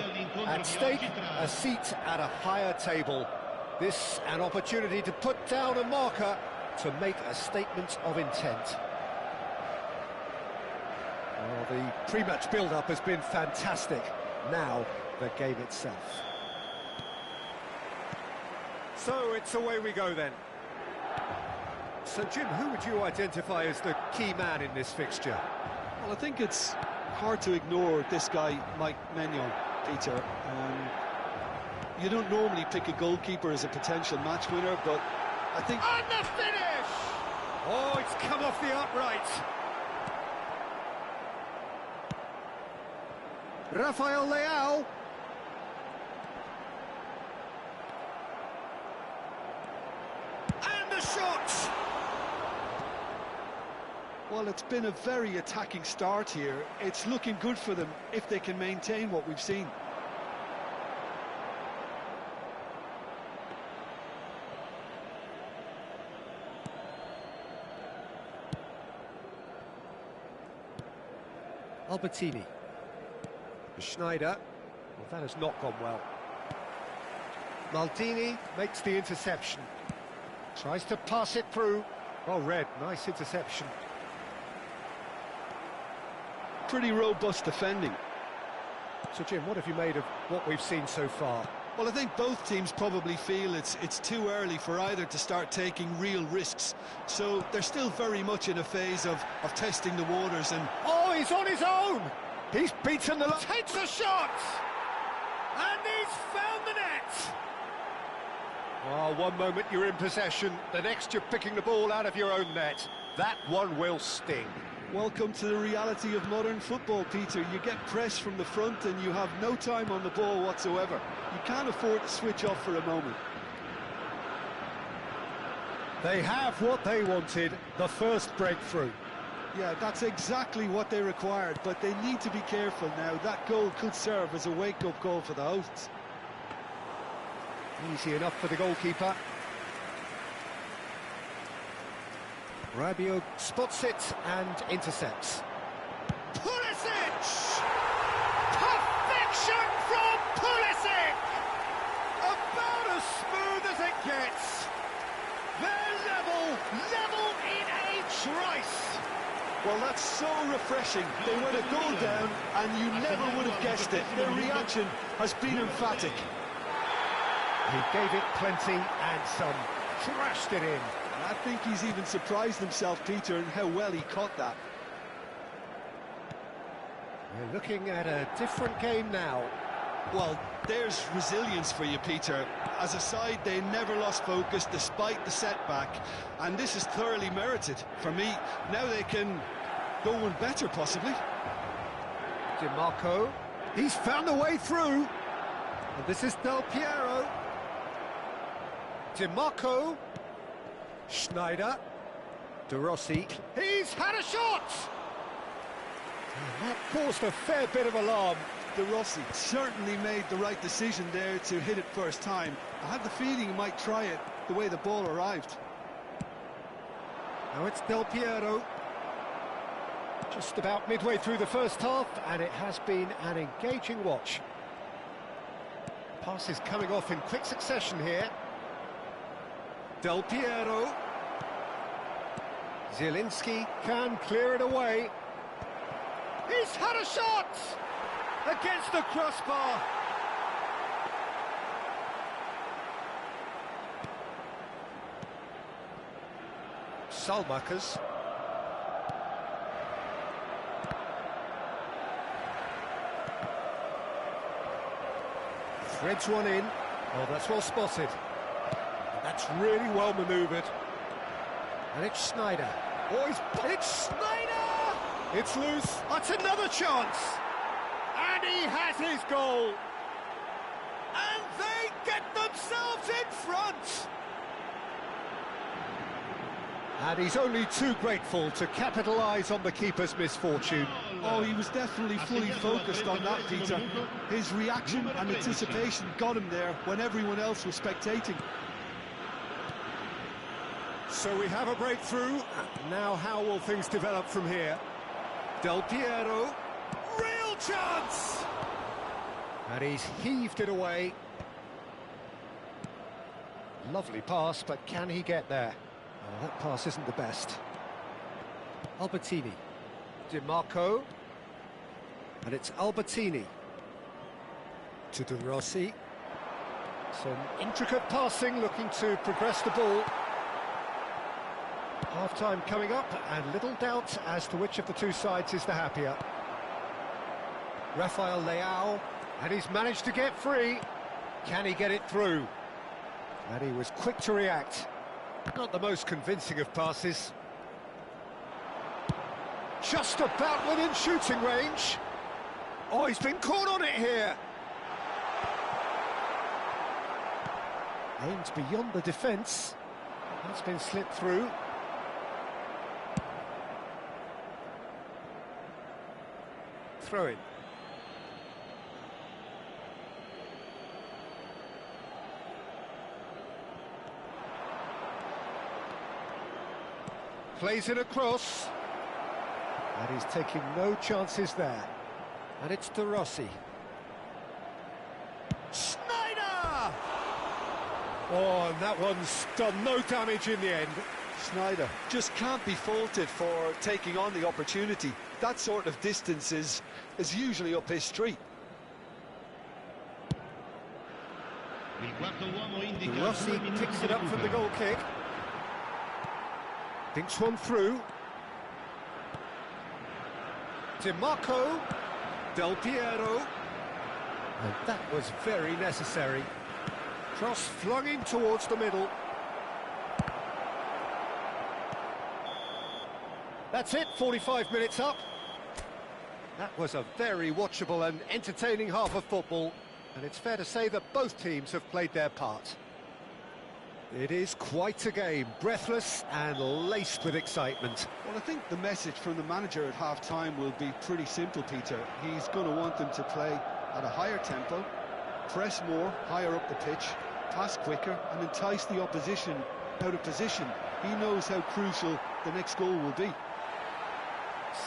At stake, a seat at a higher table. This an opportunity to put down a marker to make a statement of intent. Well, the pre-match build-up has been fantastic. Now, the game itself. So it's away we go then. So, Jim, who would you identify as the key man in this fixture? Well, I think it's hard to ignore this guy, Mike Maignan, Peter. You don't normally pick a goalkeeper as a potential match winner, but I think... And the finish! Oh, it's come off the upright. Rafael Leao. And the shot! Well, it's been a very attacking start here. It's looking good for them if they can maintain what we've seen. Albertini. Schneider. Well, that has not gone well. Maldini makes the interception. Tries to pass it through. Well read, nice interception. Pretty robust defending. So, Jim, what have you made of what we've seen so far? Well, I think both teams probably feel it's too early for either to start taking real risks. So they're still very much in a phase of testing the waters. And oh, he's on his own! He's beaten the... Takes a shot! And he's found the net! Oh, one moment you're in possession, the next you're picking the ball out of your own net. That one will sting. Welcome to the reality of modern football, Peter. You get pressed from the front and you have no time on the ball whatsoever. You can't afford to switch off for a moment. They have what they wanted, the first breakthrough. Yeah, that's exactly what they required, but they need to be careful now. That goal could serve as a wake-up call for the hosts. Easy enough for the goalkeeper. Rabiot spots it and intercepts. Pulisic! Perfection from Pulisic! About as smooth as it gets. They're level in a trice. Well, that's so refreshing. They went a goal down and you never would have guessed it. Their reaction has been emphatic. He gave it plenty and some, thrashed it in. I think he's even surprised himself, Peter, in how well he caught that. We're looking at a different game now. Well, there's resilience for you, Peter. As a side, they never lost focus despite the setback, and this is thoroughly merited. For me, now they can go one better, possibly. DiMarco, he's found a way through. And this is Del Piero. DiMarco. Schneider. De Rossi. He's had a shot! And that caused a fair bit of alarm. De Rossi certainly made the right decision there to hit it first time. I had the feeling he might try it the way the ball arrived. Now it's Del Piero. Just about midway through the first half, and it has been an engaging watch. Passes coming off in quick succession here. Del Piero. Zielinski can clear it away. He's had a shot! Against the crossbar. Salmakers. Threads one in. Oh, that's well spotted. That's really well manoeuvred. And it's Schneider. Oh, it's Schneider! It's loose. That's another chance. And he has his goal. And they get themselves in front. And he's only too grateful to capitalise on the keeper's misfortune. Oh, he was definitely fully focused on that, Peter. His reaction and anticipation got him there when everyone else was spectating. So we have a breakthrough. Now how will things develop from here? Del Piero. Real chance! And he's heaved it away. Lovely pass, but can he get there? Oh, that pass isn't the best. Albertini. DiMarco. And it's Albertini. To De Rossi. Some intricate passing, looking to progress the ball. Half-time coming up, and little doubt as to which of the two sides is the happier. Rafael Leao, and he's managed to get free. Can he get it through? And he was quick to react. Not the most convincing of passes. Just about within shooting range. Oh, he's been caught on it here. Aimed beyond the defence. That's been slipped through. Throw in. Plays it across. And he's taking no chances there. And it's De Rossi. Schneider! Oh, and that one's done no damage in the end. Schneider just can't be faulted for taking on the opportunity. That sort of distance is usually up his street. De Rossi picks it up from the goal kick. Thinks one through. DiMarco. Del Piero. And that was very necessary. Cross flung in towards the middle. That's it, 45 minutes up. That was a very watchable and entertaining half of football, and it's fair to say that both teams have played their part. It is quite a game, breathless and laced with excitement. Well, I think the message from the manager at half-time will be pretty simple, Peter. He's going to want them to play at a higher tempo, press more, higher up the pitch, pass quicker, and entice the opposition out of position. He knows how crucial the next goal will be.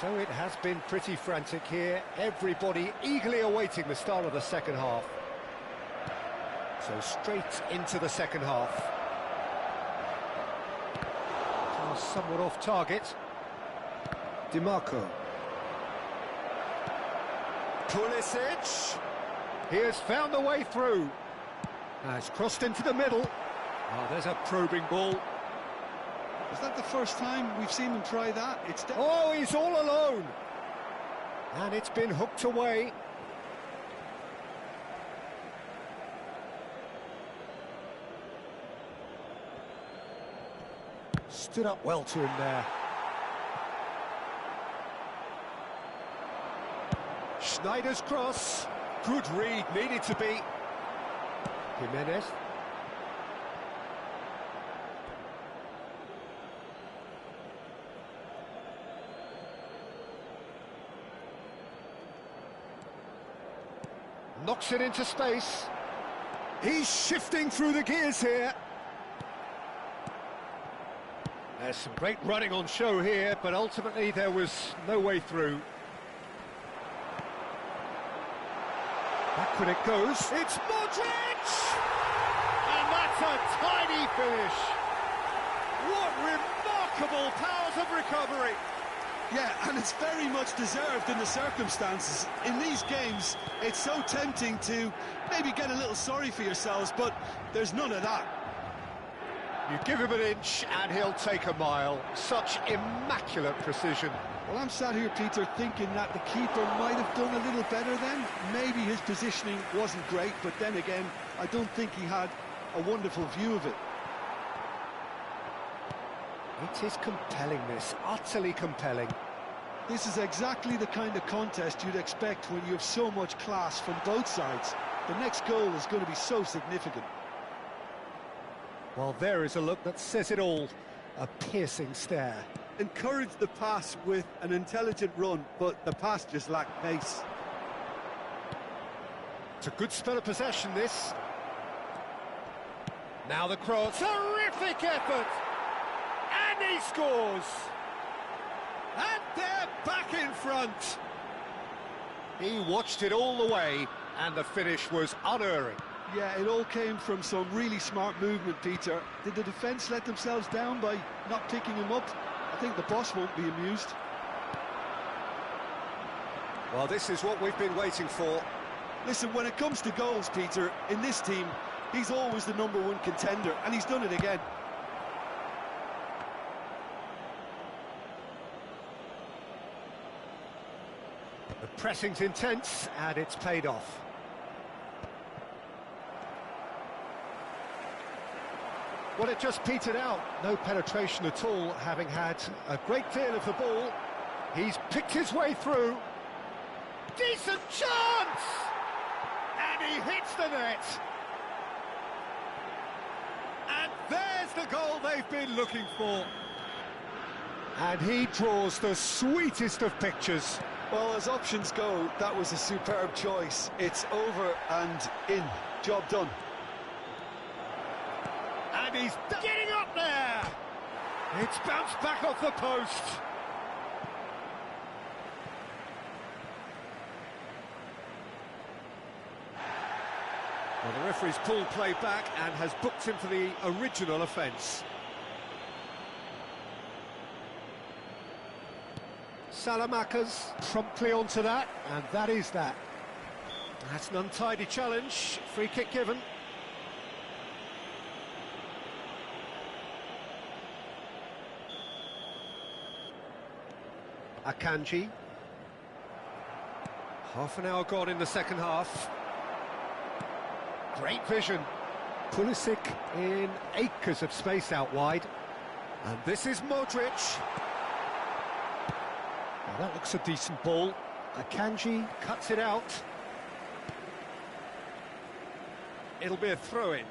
So it has been pretty frantic here, everybody eagerly awaiting the start of the second half. So straight into the second half. Somewhat off target. DiMarco. Pulisic. He has found a way through. Has crossed into the middle. Oh, there's a probing ball. Is that the first time we've seen him try that? Oh, he's all alone. And it's been hooked away. Stood up well to him there. Schneider's cross. Good read, needed to be. Jimenez. Knocks it into space. He's shifting through the gears here. There's some great running on show here, but ultimately there was no way through. Back when it goes, it's Modric! And that's a tiny finish. What remarkable powers of recovery. Yeah, and it's very much deserved in the circumstances. In these games, it's so tempting to maybe get a little sorry for yourselves, but there's none of that. You give him an inch and he'll take a mile. Such immaculate precision. Well, I'm sat here, Peter, thinking that the keeper might have done a little better then. Maybe his positioning wasn't great, but then again, I don't think he had a wonderful view of it. It is compelling, this, utterly compelling. This is exactly the kind of contest you'd expect when you have so much class from both sides. The next goal is going to be so significant. Well, there is a look that says it all. A piercing stare. Encouraged the pass with an intelligent run, but the pass just lacked pace. It's a good spell of possession, this. Now the cross. Terrific effort! And he scores! And they're back in front! He watched it all the way, and the finish was unerring. Yeah, it all came from some really smart movement, Peter. Did the defence let themselves down by not picking him up? I think the boss won't be amused. Well, this is what we've been waiting for. Listen, when it comes to goals, Peter, in this team, he's always the #1 contender, and he's done it again. The pressing's intense, and it's paid off. Well, it just petered out. No penetration at all, having had a great deal of the ball. He's picked his way through. Decent chance! And he hits the net. And there's the goal they've been looking for. And he draws the sweetest of pictures. Well, as options go, that was a superb choice. It's over and in. Job done. And he's getting up there! It's bounced back off the post. Well, the referee's pulled play back and has booked him for the original offence. Salamanca's promptly onto that, and that is that. That's an untidy challenge. Free kick given. Akanji. Half an hour gone in the second half. Great vision. Pulisic in acres of space out wide. And this is Modric. Now that looks a decent ball. Akanji cuts it out. It'll be a throw-in.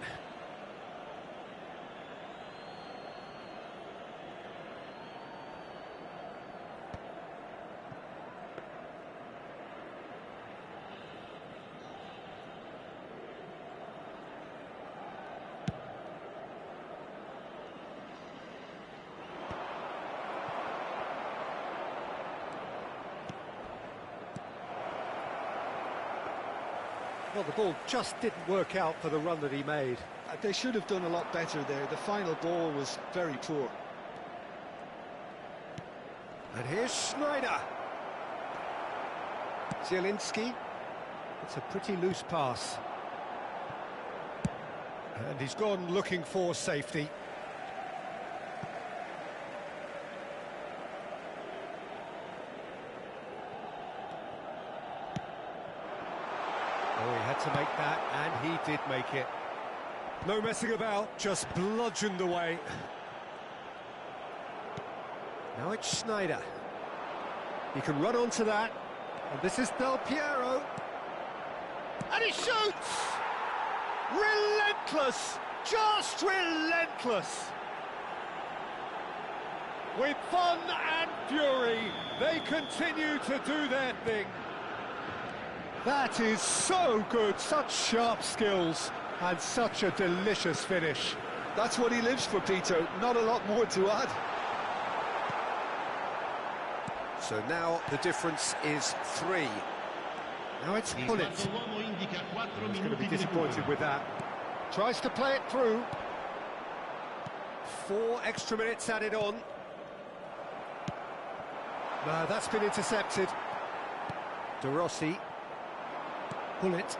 Well, the ball just didn't work out for the run that he made. They should have done a lot better there. The final ball was very poor. And here's Schneider. Zielinski. It's a pretty loose pass. And he's gone looking for safety. Oh, he had to make that, and he did make it. No messing about, just bludgeoned away. Now it's Schneider. He can run onto that. And this is Del Piero. And he shoots! Relentless! Just relentless! With fun and fury, they continue to do their thing. That is so good, such sharp skills, and such a delicious finish. That's what he lives for, Peter. Not a lot more to add. So now the difference is 3. Now it's Gullit. He's going to be disappointed with that. Tries to play it through. 4 extra minutes added on. No, that's been intercepted. De Rossi. Gullit.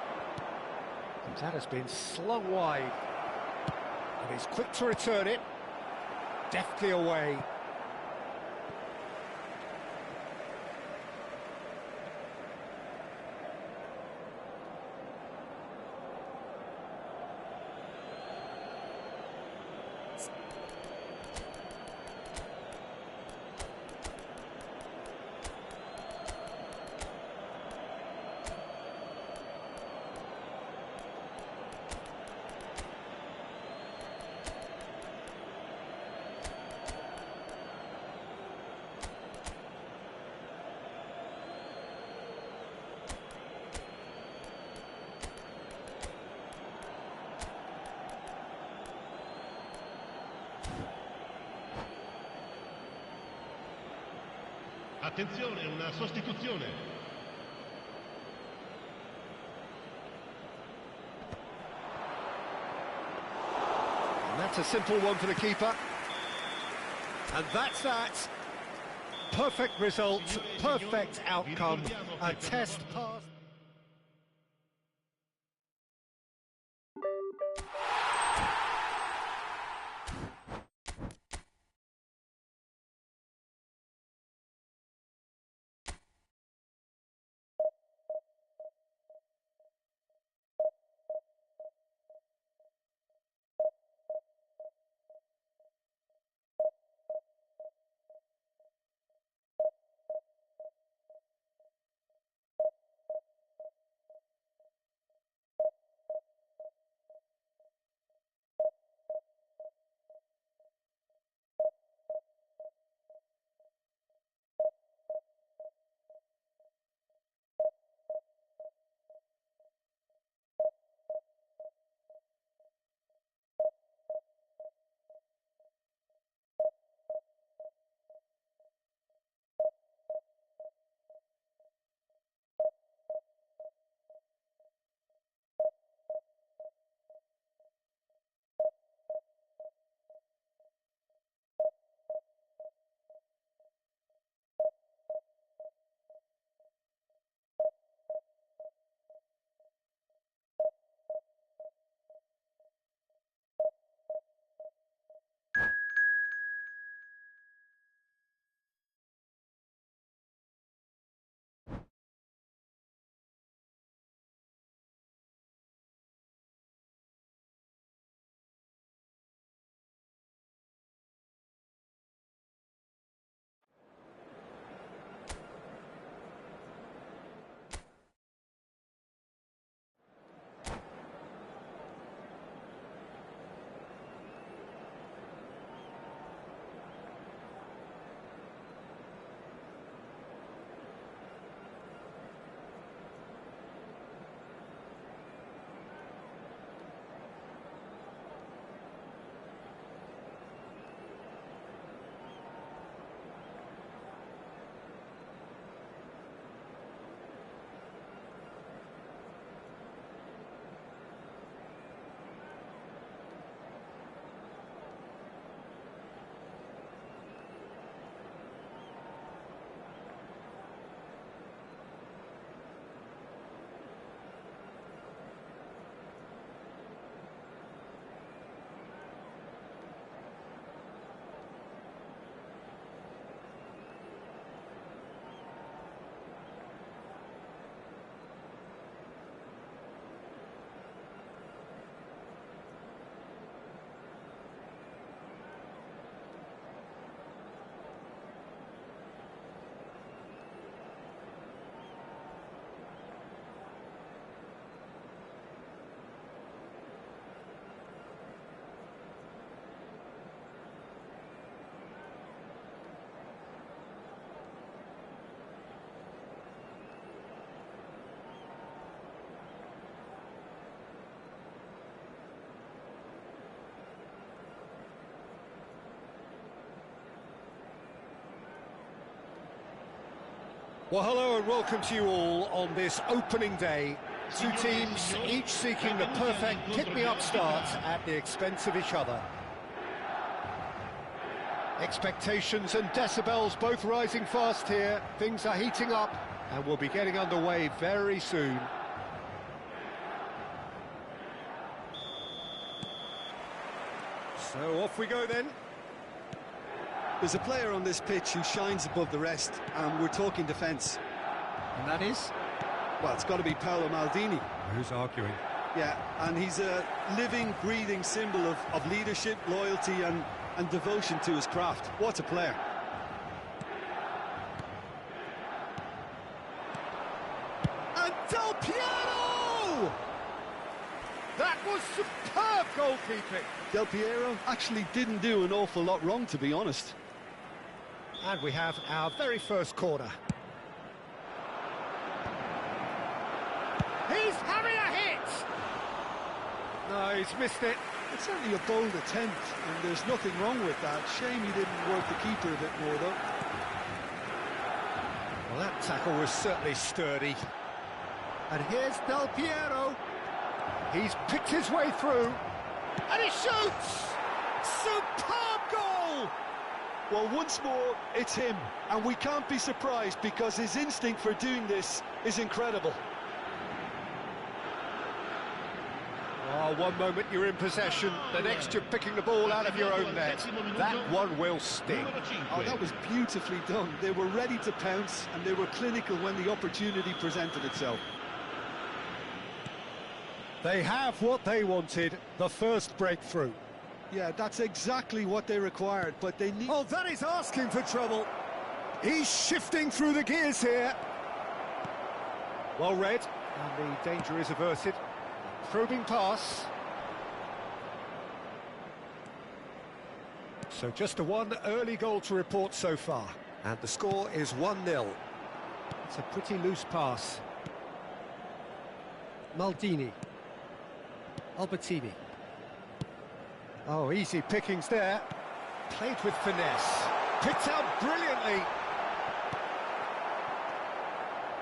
And that has been slung wide. And he's quick to return it. Deftly away. Attenzione, una sostituzione. And that's a simple one for the keeper. And that's that. Perfect result, perfect outcome, a test pass. Well, hello and welcome to you all on this opening day. Two teams, each seeking the perfect pick-me-up start at the expense of each other. Expectations and decibels both rising fast here. Things are heating up and we'll be getting underway very soon. So off we go then. There's a player on this pitch who shines above the rest, and we're talking defence. And that is? Well, it's got to be Paolo Maldini. Who's arguing? Yeah, and he's a living, breathing symbol of leadership, loyalty and devotion to his craft. What a player. And Del Piero! That was superb goalkeeping. Del Piero actually didn't do an awful lot wrong, to be honest. And we have our very first corner. He's having a hit! No, he's missed it. It's certainly a bold attempt, and there's nothing wrong with that. Shame he didn't work the keeper a bit more, though. Well, that tackle was certainly sturdy. And here's Del Piero. He's picked his way through. And he shoots! Superb goal! Well, once more, it's him. And we can't be surprised because his instinct for doing this is incredible. Oh, one moment you're in possession, the next you're picking the ball out of your own net. That one will sting. Oh, that was beautifully done. They were ready to pounce, and they were clinical when the opportunity presented itself. They have what they wanted, the first breakthrough. Yeah, that's exactly what they required, but they need... Oh, that is asking for trouble. He's shifting through the gears here. Well read, and the danger is averted. Probing pass. So just a one early goal to report so far. And the score is 1-0. It's a pretty loose pass. Maldini. Albertini. Oh, easy pickings there. Played with finesse. Picked out brilliantly.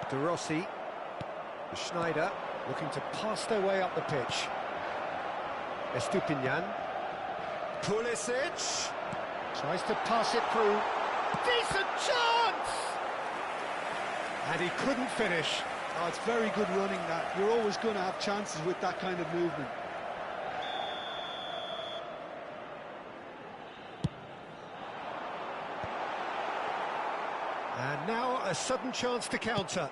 De Rossi. Schneider looking to pass their way up the pitch. Estupinian. Pulisic. Tries to pass it through. Decent chance! And he couldn't finish. Oh, it's very good running, that. You're always going to have chances with that kind of movement. And now a sudden chance to counter.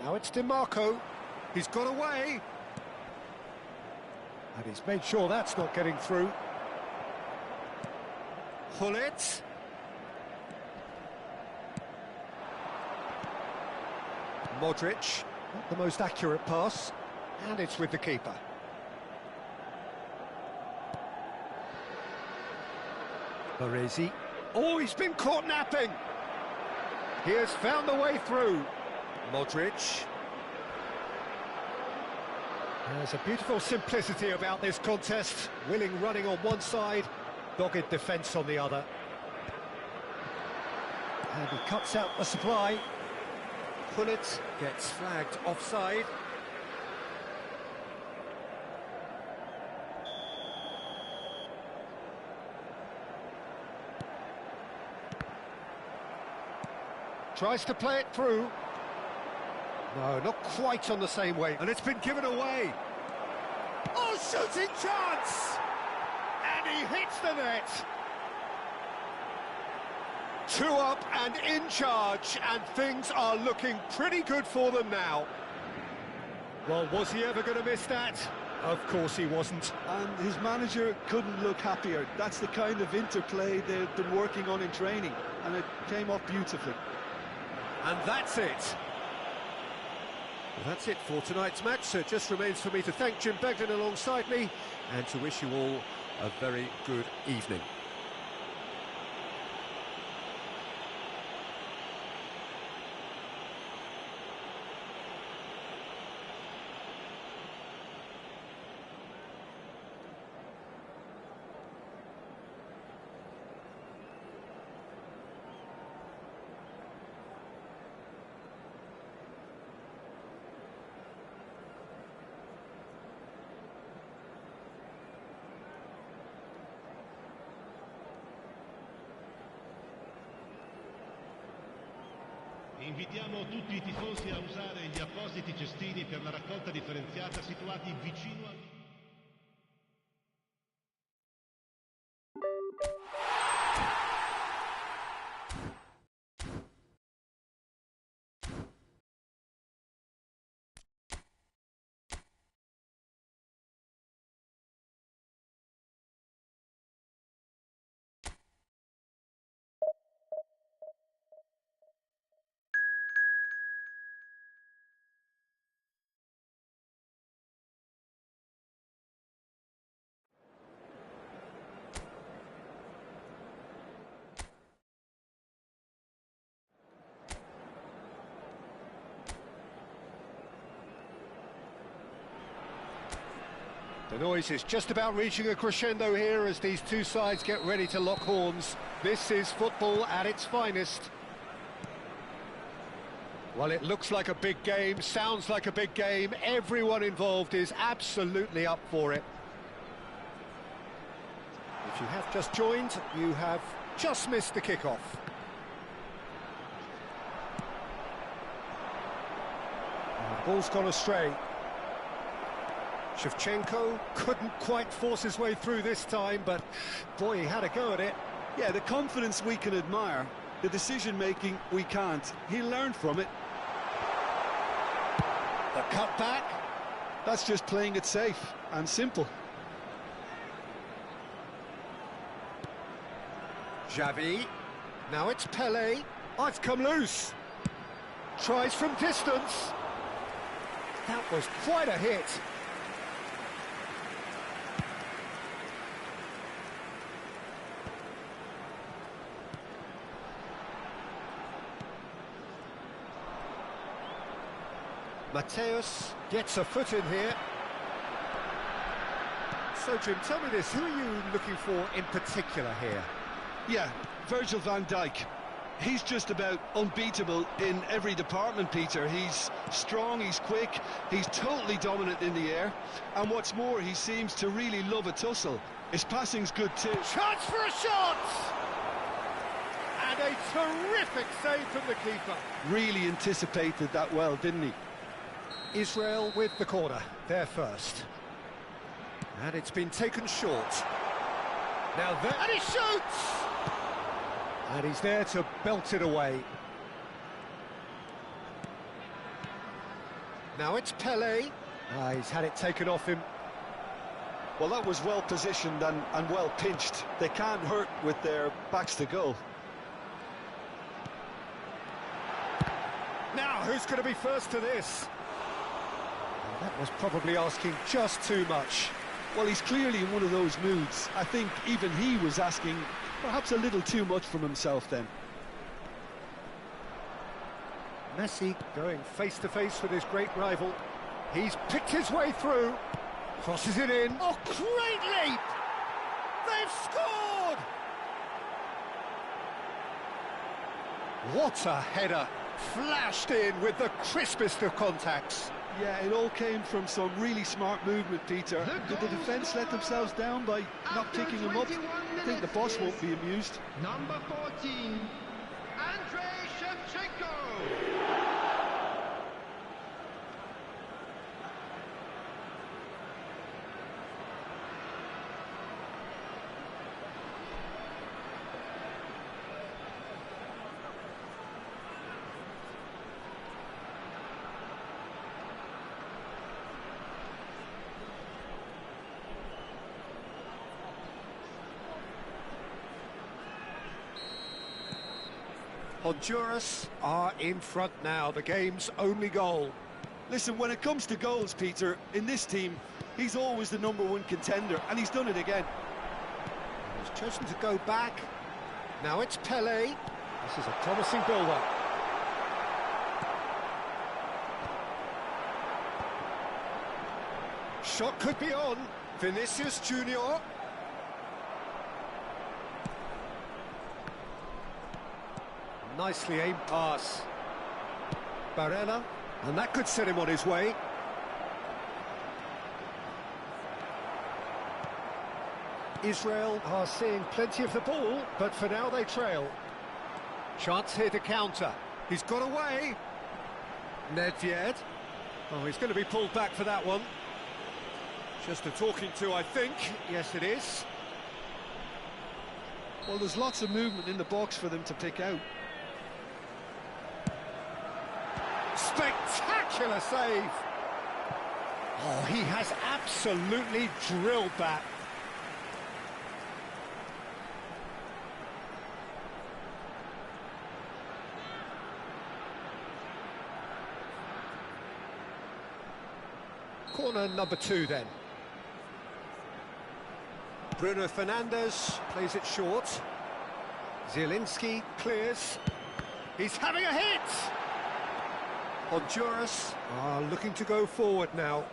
Now it's DiMarco. He's got away. And he's made sure that's not getting through. Hullet. Modric. Not the most accurate pass. And it's with the keeper. Baresi. Oh, he's been caught napping. He has found the way through. Modric. There's a beautiful simplicity about this contest. Willing running on one side, dogged defence on the other. And he cuts out the supply. Hullet gets flagged offside. Tries to play it through. No, not quite on the same way. And it's been given away. Oh, shooting chance! And he hits the net. 2 up and in charge, and things are looking pretty good for them now. Well, was he ever going to miss that? Of course he wasn't. And his manager couldn't look happier. That's the kind of interplay they've been working on in training, and it came off beautifully. And that's it. Well, that's it for tonight's match. So it just remains for me to thank Jim Begden alongside me and to wish you all a very good evening. Invitiamo tutti i tifosi a usare gli appositi cestini per la raccolta differenziata situati vicino a... The noise is just about reaching a crescendo here as these two sides get ready to lock horns. This is football at its finest. Well, it looks like a big game, sounds like a big game. Everyone involved is absolutely up for it. If you have just joined, you have just missed the kickoff. The ball's gone astray. Shevchenko couldn't quite force his way through this time, but boy, he had a go at it. Yeah, the confidence we can admire, the decision-making we can't. He learned from it. The cut back. That's just playing it safe and simple. Xavi. Now it's Pele. Oh, it's come loose. Tries from distance. That was quite a hit. Mateus gets a foot in here. So, Jim, tell me this, who are you looking for in particular here? Yeah, Virgil van Dijk. He's just about unbeatable in every department, Peter. He's strong, he's quick, he's totally dominant in the air. And what's more, he seems to really love a tussle. His passing's good too. Chance for a shot! And a terrific save from the keeper. Really anticipated that well, didn't he? Israel with the corner, there first. And it's been taken short. Now there, and he shoots! And he's there to belt it away. Now it's Pele. He's had it taken off him. Well, that was well positioned and well pinched. They can't hurt with their backs to goal. Now, who's going to be first to this? That was probably asking just too much. Well, he's clearly in one of those moods. I think even he was asking perhaps a little too much from himself then. Messi going face-to-face with his great rival. He's picked his way through. Crosses it in. Oh, great leap! They've scored! What a header! Flashed in with the crispest of contacts. Yeah, it all came from some really smart movement, Peter. Did the defence let themselves down by not picking him up? I think the boss won't be amused. Number 14, Andrei Shevchenko. Honduras are in front now, the game's only goal. Listen, when it comes to goals, Peter, in this team, he's always the #1 contender, and he's done it again. He's chosen to go back. Now it's Pele. This is a promising build-up. Shot could be on. Vinicius Junior. Nicely aimed pass. Barella, and that could set him on his way. Israel are seeing plenty of the ball, but for now they trail. Chance here to counter. He's got away. Nedved. Oh, he's going to be pulled back for that one. Just a talking to, I think. Yes, it is. Well, there's lots of movement in the box for them to pick out. Spectacular save. Oh, he has absolutely drilled that. Corner number 2 then. Bruno Fernandes plays it short. Zielinski clears. He's having a hit! Honduras are looking to go forward now.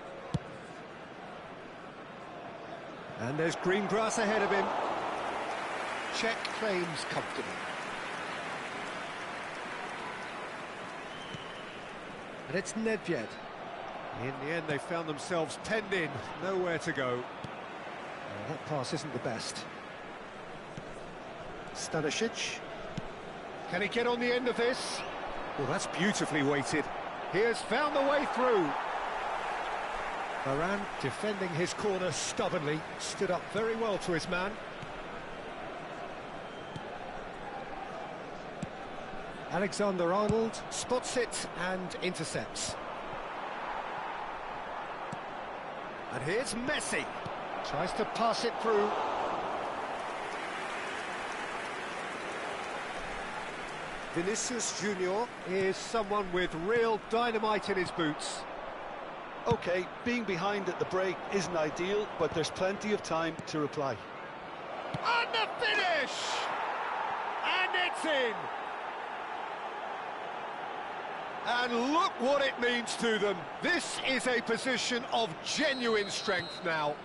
And there's green grass ahead of him. Czech claims comfortably. And it's Nedved. In the end, they found themselves penned in, nowhere to go. That pass isn't the best. Stanisic. Can he get on the end of this? Well, that's beautifully weighted. He has found the way through. Varane defending his corner stubbornly, stood up very well to his man. Alexander-Arnold spots it and intercepts. And here's Messi. Tries to pass it through. Vinicius Junior is someone with real dynamite in his boots. OK, being behind at the break isn't ideal, but there's plenty of time to reply. And the finish! And it's in! And look what it means to them. This is a position of genuine strength now.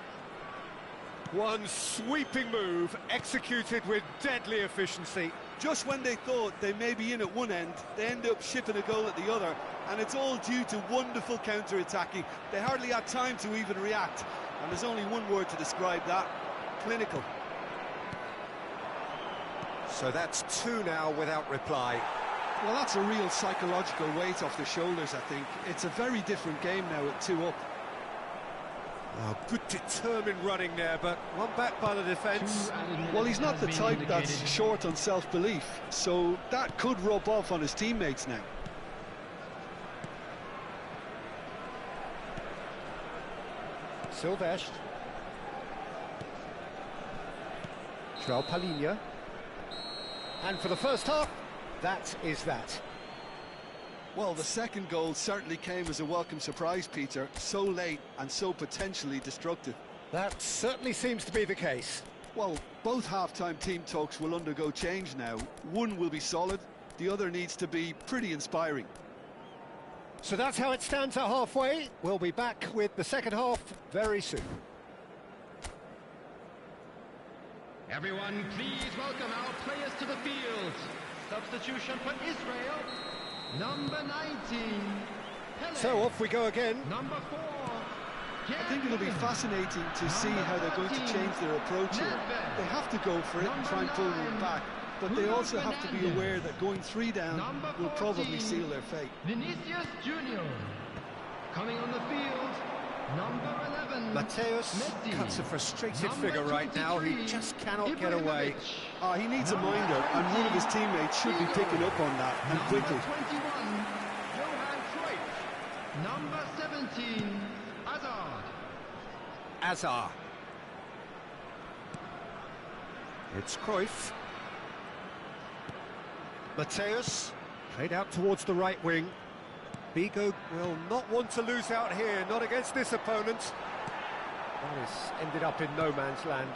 One sweeping move, executed with deadly efficiency. Just when they thought they may be in at one end, they end up shipping a goal at the other, and it's all due to wonderful counter-attacking. They hardly had time to even react, and there's only one word to describe that: clinical. So that's 2 now without reply. Well, that's a real psychological weight off the shoulders, I think. It's a very different game now at 2 up. Oh, good determined running there, but one back by the defence. Well, he's not the type that's short on self-belief, so that could rub off on his teammates now. Silvestre. João Palhinha. And for the first half, that is that. Well, the second goal certainly came as a welcome surprise, Peter. So late and so potentially destructive. That certainly seems to be the case. Well, both half-time team talks will undergo change now. One will be solid, the other needs to be pretty inspiring. So that's how it stands at halfway. We'll be back with the second half very soon. Everyone, please welcome our players to the field. Substitution for Israel. Number 19, Pele. So off we go again. Number 4, I think it'll be fascinating to see how they're going to change their approach here. They have to go for it and try and pull one back, but they also have to be aware that going 3 down will probably seal their fate. Vinicius Junior. Coming on the field, number 11, Mateus Messi. cuts a frustrated Number figure right now. He 23, just cannot get away. He needs a minder, and one of his teammates should be picking up on that, and quickly. Number 21, Johan Cruyff. Number 17, Hazard. Azar. It's Cruyff. Mateus played out towards the right wing. Bigo will not want to lose out here, not against this opponent. That has ended up in no man's land.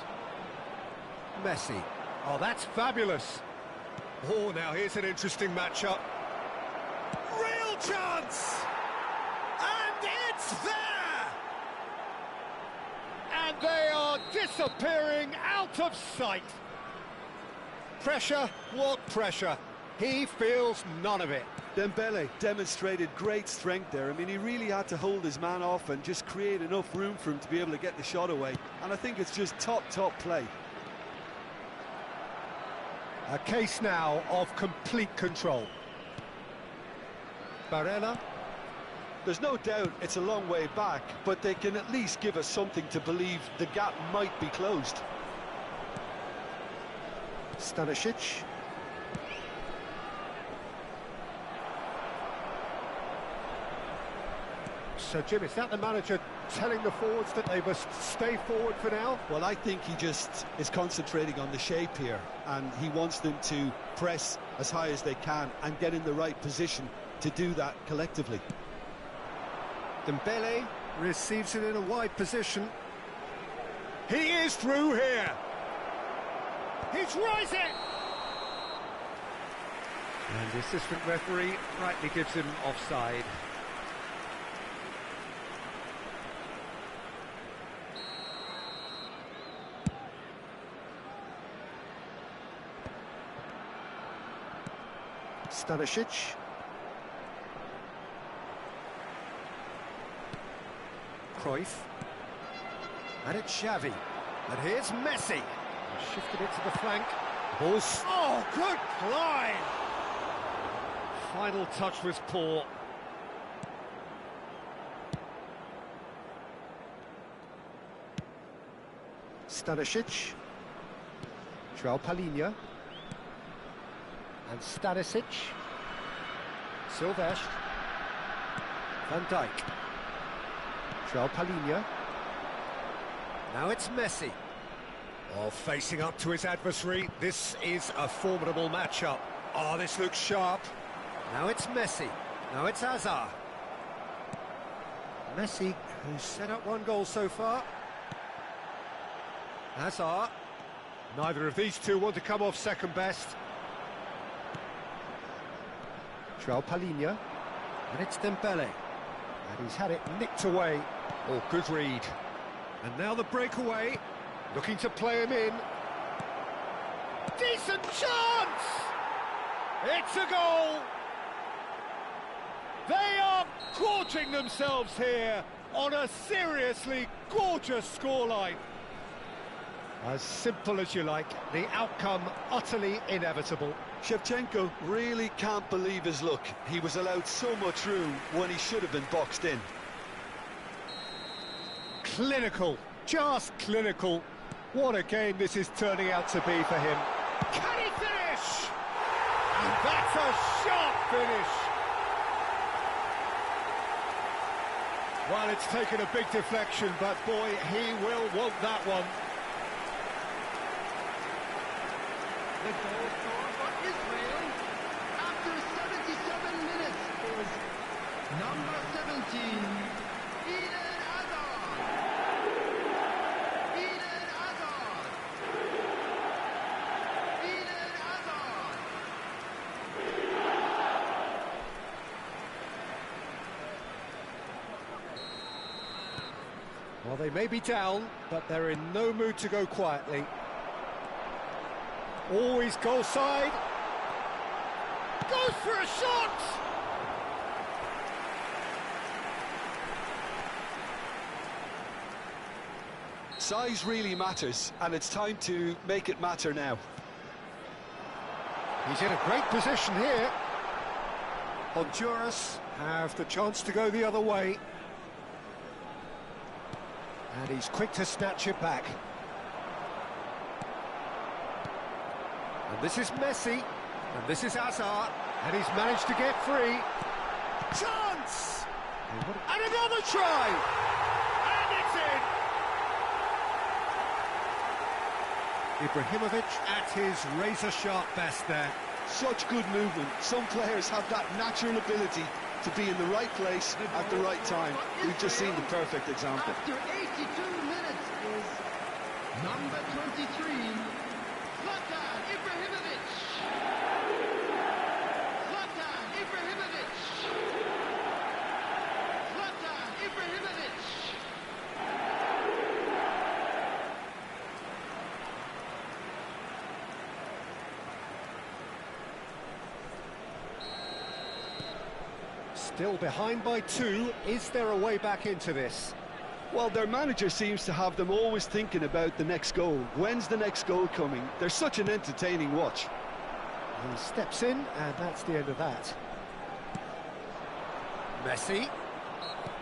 Messi. Oh, that's fabulous. Oh, now here's an interesting matchup. Real chance! And it's there! And they are disappearing out of sight. Pressure, what pressure? He feels none of it. Dembele demonstrated great strength there. I mean, he really had to hold his man off and just create enough room for him to be able to get the shot away. And I think it's just top play. A case now of complete control. Barella. There's no doubt it's a long way back, but they can at least give us something to believe the gap might be closed. Stanisic. So, Jim, is that the manager telling the forwards that they must stay forward for now? Well, I think he just is concentrating on the shape here, and he wants them to press as high as they can and get in the right position to do that collectively. Dembele receives it in a wide position. He is through here. He's rising! And the assistant referee rightly gives him offside. Stanisic. Cruyff. And it's Xavi. And here's Messi. Shifted it to the flank. Ball's... Oh, good glide! Final touch was poor. Stanisic. João Palhinha. And Stanisic. Silvestre. Van Dijk. João Palhinha. Now it's Messi. Oh, facing up to his adversary. This is a formidable matchup. Oh, this looks sharp. Now it's Messi. Now it's Hazard. Messi, who's set up one goal so far. Hazard. Neither of these two want to come off second best. João Palhinha. And it's Dembele. And he's had it nicked away. Oh, good read. And now the breakaway. Looking to play him in. Decent chance! It's a goal! They are gorging themselves here on a seriously gorgeous scoreline. As simple as you like, the outcome utterly inevitable. Shevchenko really can't believe his luck. He was allowed so much room when he should have been boxed in. Clinical, just clinical. What a game this is turning out to be for him. Can he finish? And that's a sharp finish. Well, it's taken a big deflection, but boy, he will want that one. The goal scorer for Israel after 77 minutes is number 17, Eden Hazard. Eden Hazard. Eden Hazard. Well, they may be down, but they're in no mood to go quietly. Always goal side. Goes for a shot! Size really matters, and it's time to make it matter now. He's in a great position here. Honduras have the chance to go the other way. And he's quick to snatch it back. And this is Messi, and this is Hazard, and he's managed to get free. Chance! And another try! And it's in! Ibrahimovic at his razor-sharp best there. Such good movement. Some players have that natural ability to be in the right place at the right time. We've just seen the perfect example. After 82 minutes is number 23, Zlatan Ibrahimovic. Zlatan Ibrahimovic. Zlatan Ibrahimovic. Still behind by 2. Is there a way back into this? Well, their manager seems to have them always thinking about the next goal. When's the next goal coming? They're such an entertaining watch. He steps in, and that's the end of that. Messi.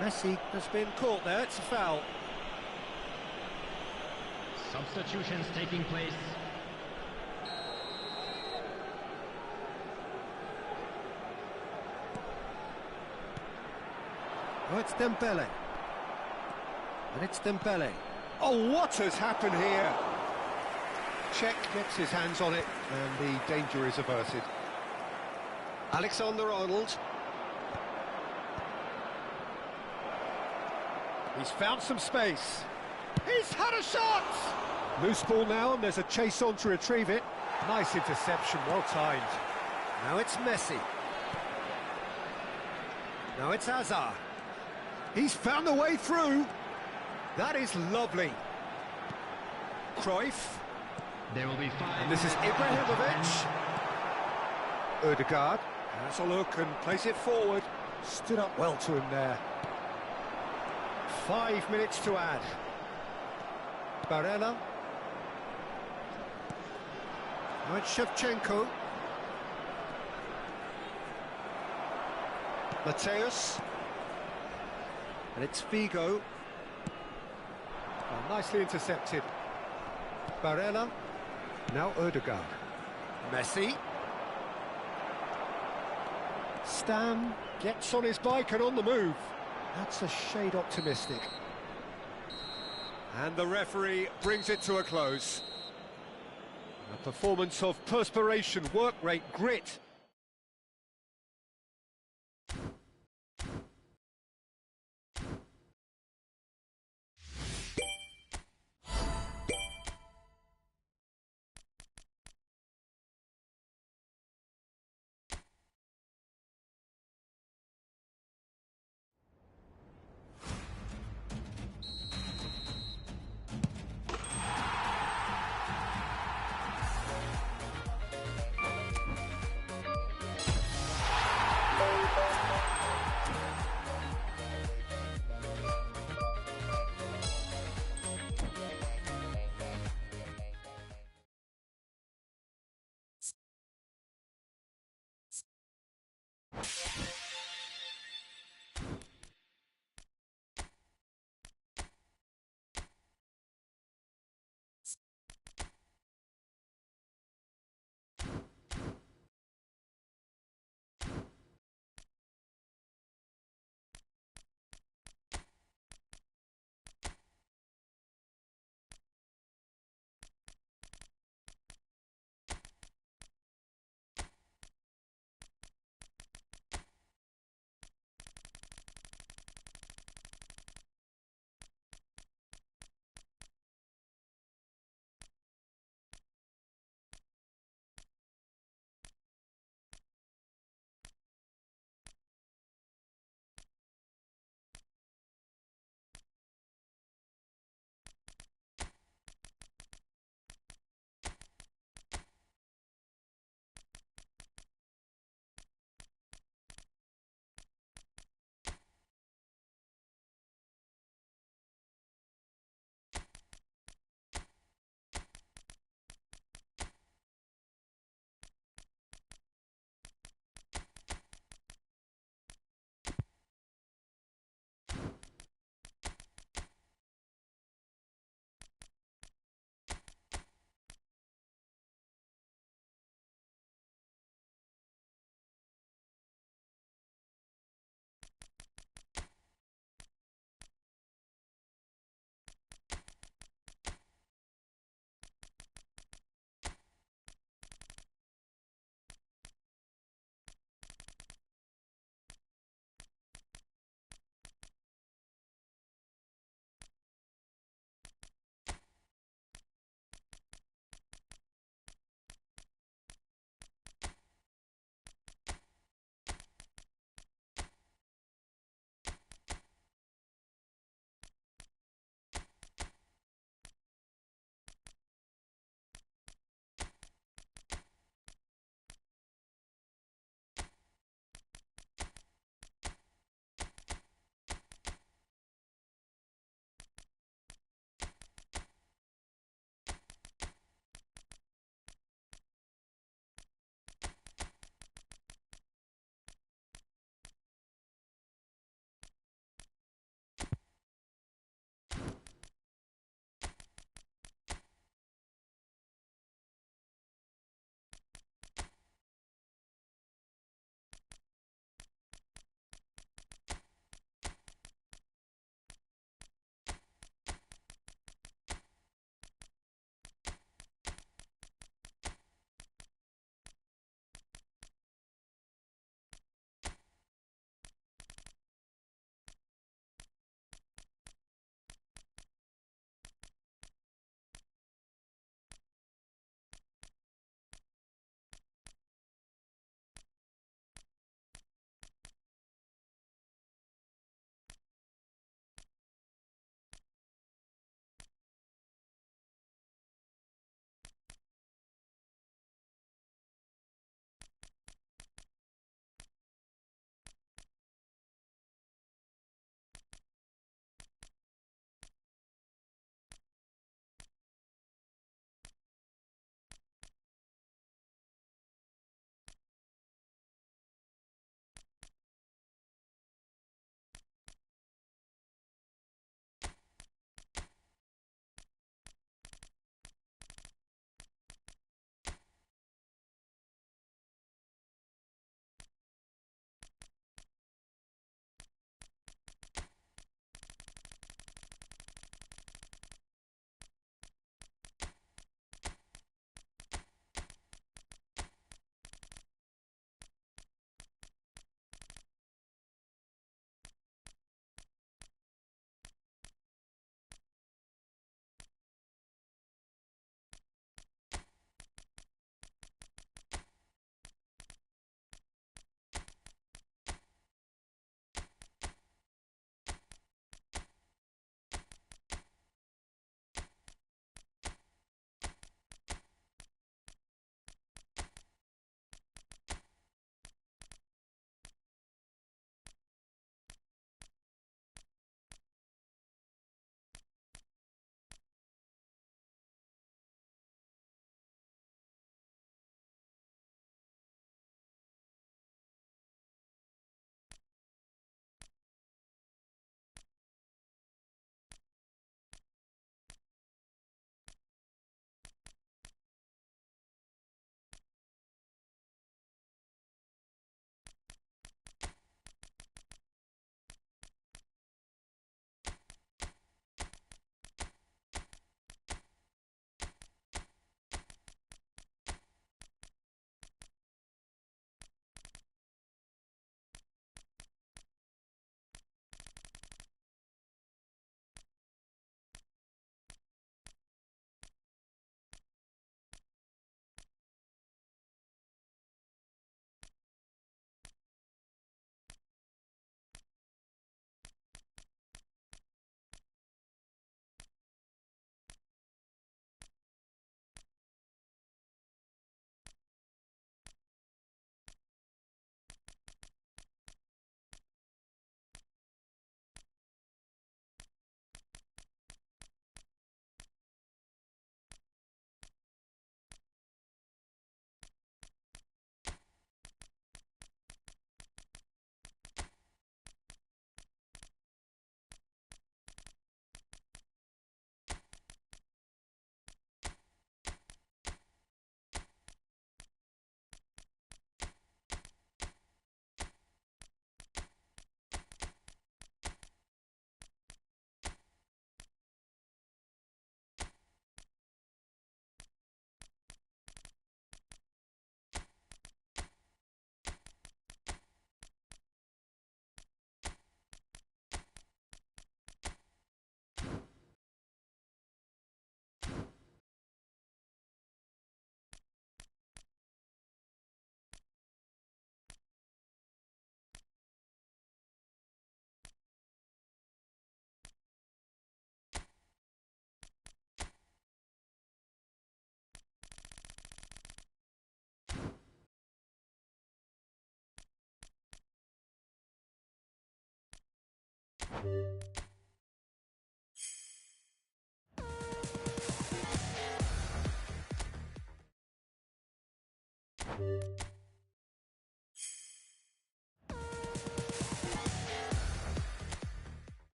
Messi has been caught there, it's a foul. Substitutions taking place. Oh, it's Dembele. And it's Dembele. Oh, what has happened here? Czech gets his hands on it, and the danger is averted. Alexander-Arnold. He's found some space. He's had a shot! Loose ball now, and there's a chase on to retrieve it. Nice interception, well timed. Now it's Messi. Now it's Hazard. He's found the way through. That is lovely. Cruyff. There will be 5. And this is Ibrahimovic. Ødegaard has a look and plays it forward. Stood up well to him there. 5 minutes to add. Barella. Now it's Shevchenko. Mateus. And it's Figo. Oh, nicely intercepted. Barella. Now Ødegaard. Messi. Stam gets on his bike and on the move. That's a shade optimistic. And the referee brings it to a close. A performance of perspiration, work rate, grit.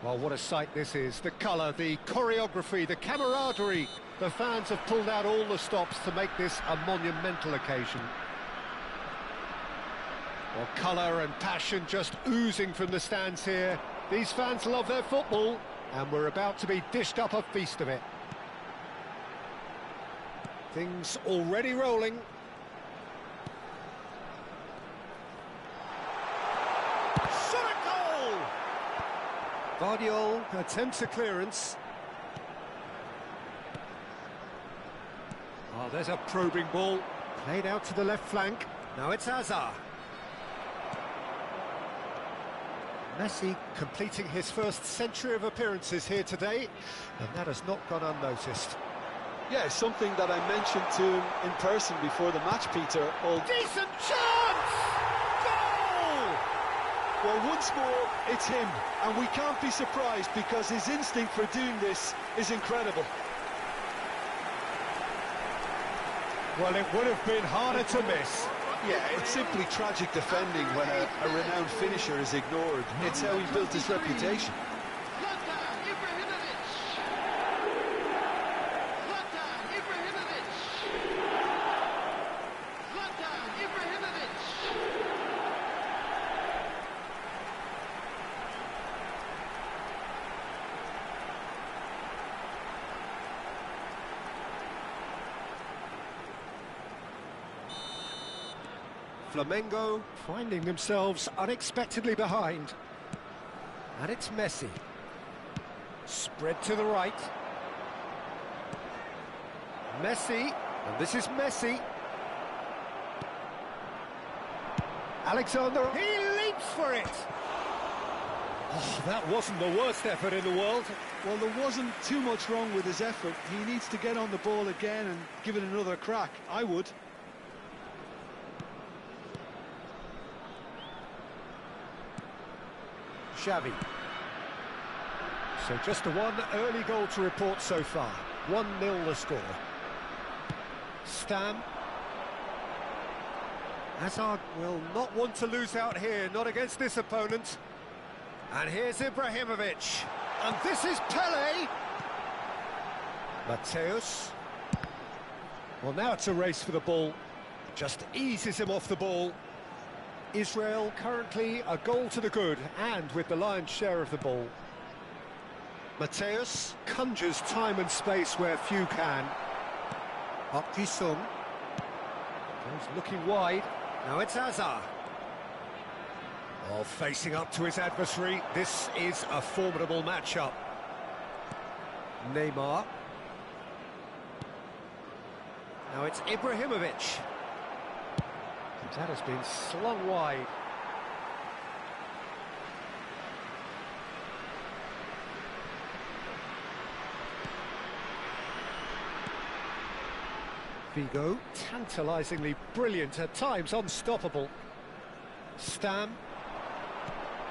Oh, what a sight this is. The colour, the choreography, the camaraderie. The fans have pulled out all the stops to make this a monumental occasion. Well, colour and passion just oozing from the stands here. These fans love their football, and we're about to be dished up a feast of it. Things already rolling. Shot a goal! Guardiola attempts a clearance. Oh, there's a probing ball. Played out to the left flank. Now it's Hazard. Messi completing his first century of appearances here today, and that has not gone unnoticed. Yeah, something that I mentioned to him in person before the match, Peter. Decent chance! Goal! Well, once more, it's him, and we can't be surprised because his instinct for doing this is incredible. Well, it would have been harder to miss. Yeah, it's simply tragic defending when a renowned finisher is ignored. It's how he built his reputation. Flamengo finding themselves unexpectedly behind. And it's Messi. Spread to the right. Messi, and this is Messi. Alexander, he leaps for it! Oh, that wasn't the worst effort in the world. Well, there wasn't too much wrong with his effort. He needs to get on the ball again and give it another crack. I would. Xavi. So just the one early goal to report so far. 1-0 the score. Stam. Hazard will not want to lose out here, not against this opponent. And here's Ibrahimovic. And this is Pele. Mateus. Well, now it's a race for the ball. Just eases him off the ball. Israel currently a goal to the good, and with the lion's share of the ball. Mateus conjures time and space where few can. Park Ji-sung goes looking wide. Now it's Hazard. Oh, facing up to his adversary. This is a formidable matchup. Neymar. Now it's Ibrahimovic. That has been slung wide. Figo, tantalisingly brilliant, at times unstoppable. Stam,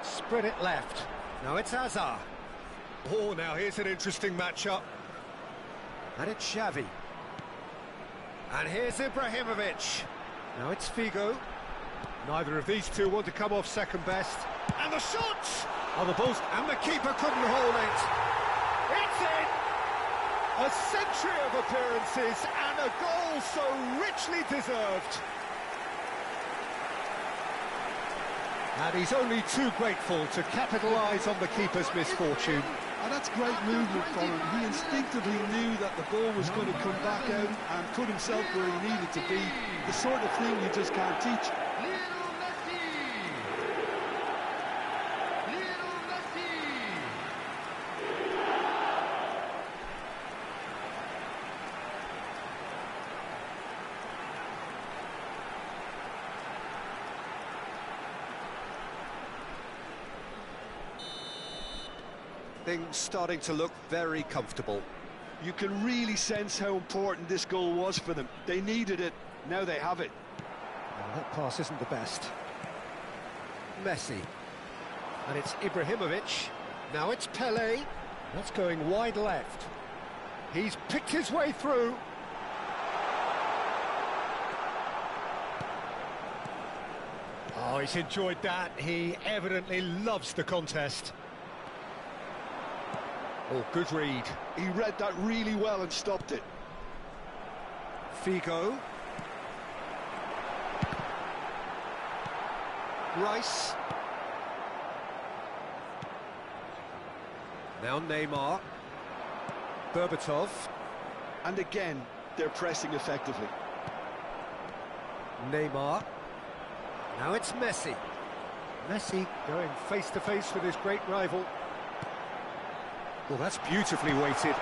spread it left. Now it's Hazard. Oh, now here's an interesting matchup. And it's Xavi. And here's Ibrahimovic. Now it's Figo. Neither of these two want to come off second best. And the shot! On the post, and the keeper couldn't hold it. It's in! A century of appearances and a goal so richly deserved. And he's only too grateful to capitalise on the keeper's misfortune. And that's great movement from him. He instinctively knew that the ball was going to come back out and put himself where he needed to be. The sort of thing you just can't teach. Things starting to look very comfortable. You can really sense how important this goal was for them. They needed it, now they have it. Well, that pass isn't the best. Messi. And it's Ibrahimovic. Now it's Pele. That's going wide left. He's picked his way through. Oh, he's enjoyed that. He evidently loves the contest. Oh, good read. He read that really well and stopped it. Figo. Rice. Now Neymar. Berbatov. And again, they're pressing effectively. Neymar. Now it's Messi. Messi going face-to-face with his great rival. Well, that's beautifully weighted.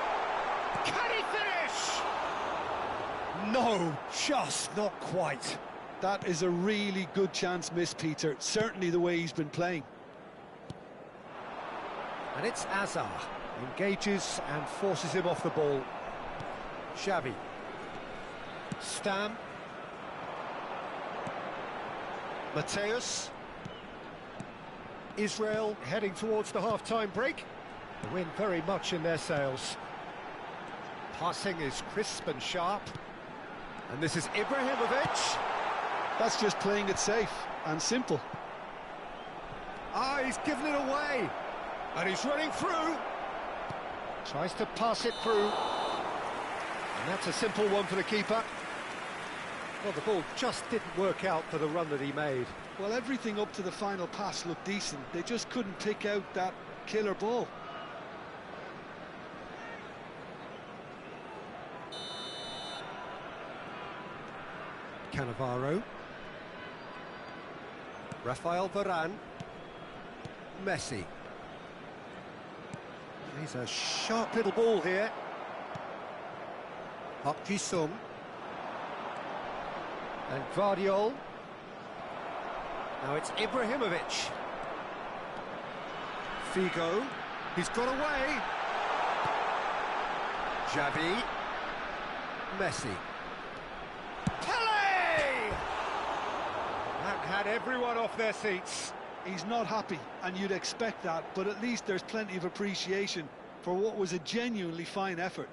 Can he finish? No, just not quite. That is a really good chance missed, Peter. Certainly the way he's been playing. And it's Azar. Engages and forces him off the ball. Xavi. Stam. Mateus. Israel heading towards the half-time break. The wind very much in their sails. Passing is crisp and sharp. And this is Ibrahimovic. That's just playing it safe and simple. Ah, he's given it away. And he's running through. Tries to pass it through. And that's a simple one for the keeper. Well, the ball just didn't work out for the run that he made. Well, everything up to the final pass looked decent. They just couldn't pick out that killer ball. Cannavaro. Rafael Varane. Messi. He's a sharp little ball here. Park Ji-sung. And Guardiol. Now it's Ibrahimovic. Figo. He's got away. Xavi. Messi. Pele! That had everyone off their seats. He's not happy, and you'd expect that, but at least there's plenty of appreciation for what was a genuinely fine effort.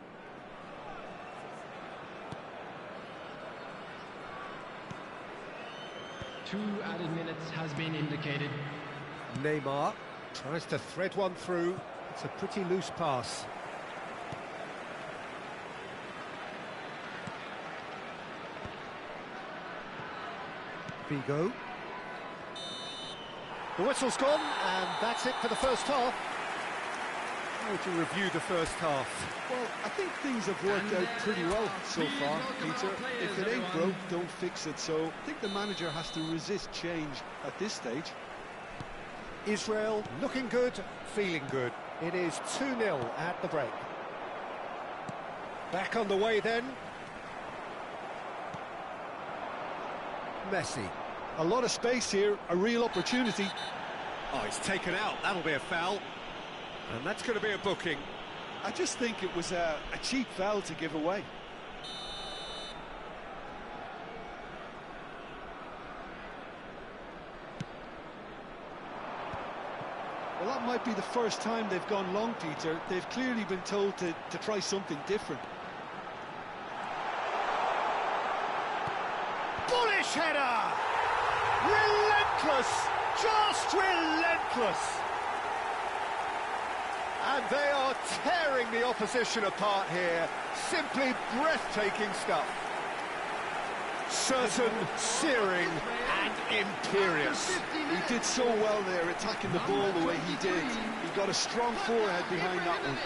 Two added minutes has been indicated. Neymar tries to thread one through. It's a pretty loose pass. Figo. The whistle's gone, and that's it for the first half. How would you review the first half? Well, I think things have worked out pretty well so far, Peter. If it ain't broke, don't fix it. So I think the manager has to resist change at this stage. Israel looking good, feeling good. It is 2-0 at the break. Back on the way then. Messi. A lot of space here, a real opportunity. Oh, he's taken out. That'll be a foul. And that's going to be a booking. I just think it was a cheap foul to give away. Well, that might be the first time they've gone long, Peter. They've clearly been told to try something different. Bullish header! Relentless! Just relentless! And they are tearing the opposition apart here. Simply breathtaking stuff. Certain, searing and imperious. He did so well there, attacking the ball the way he did. He got a strong forehead behind that one.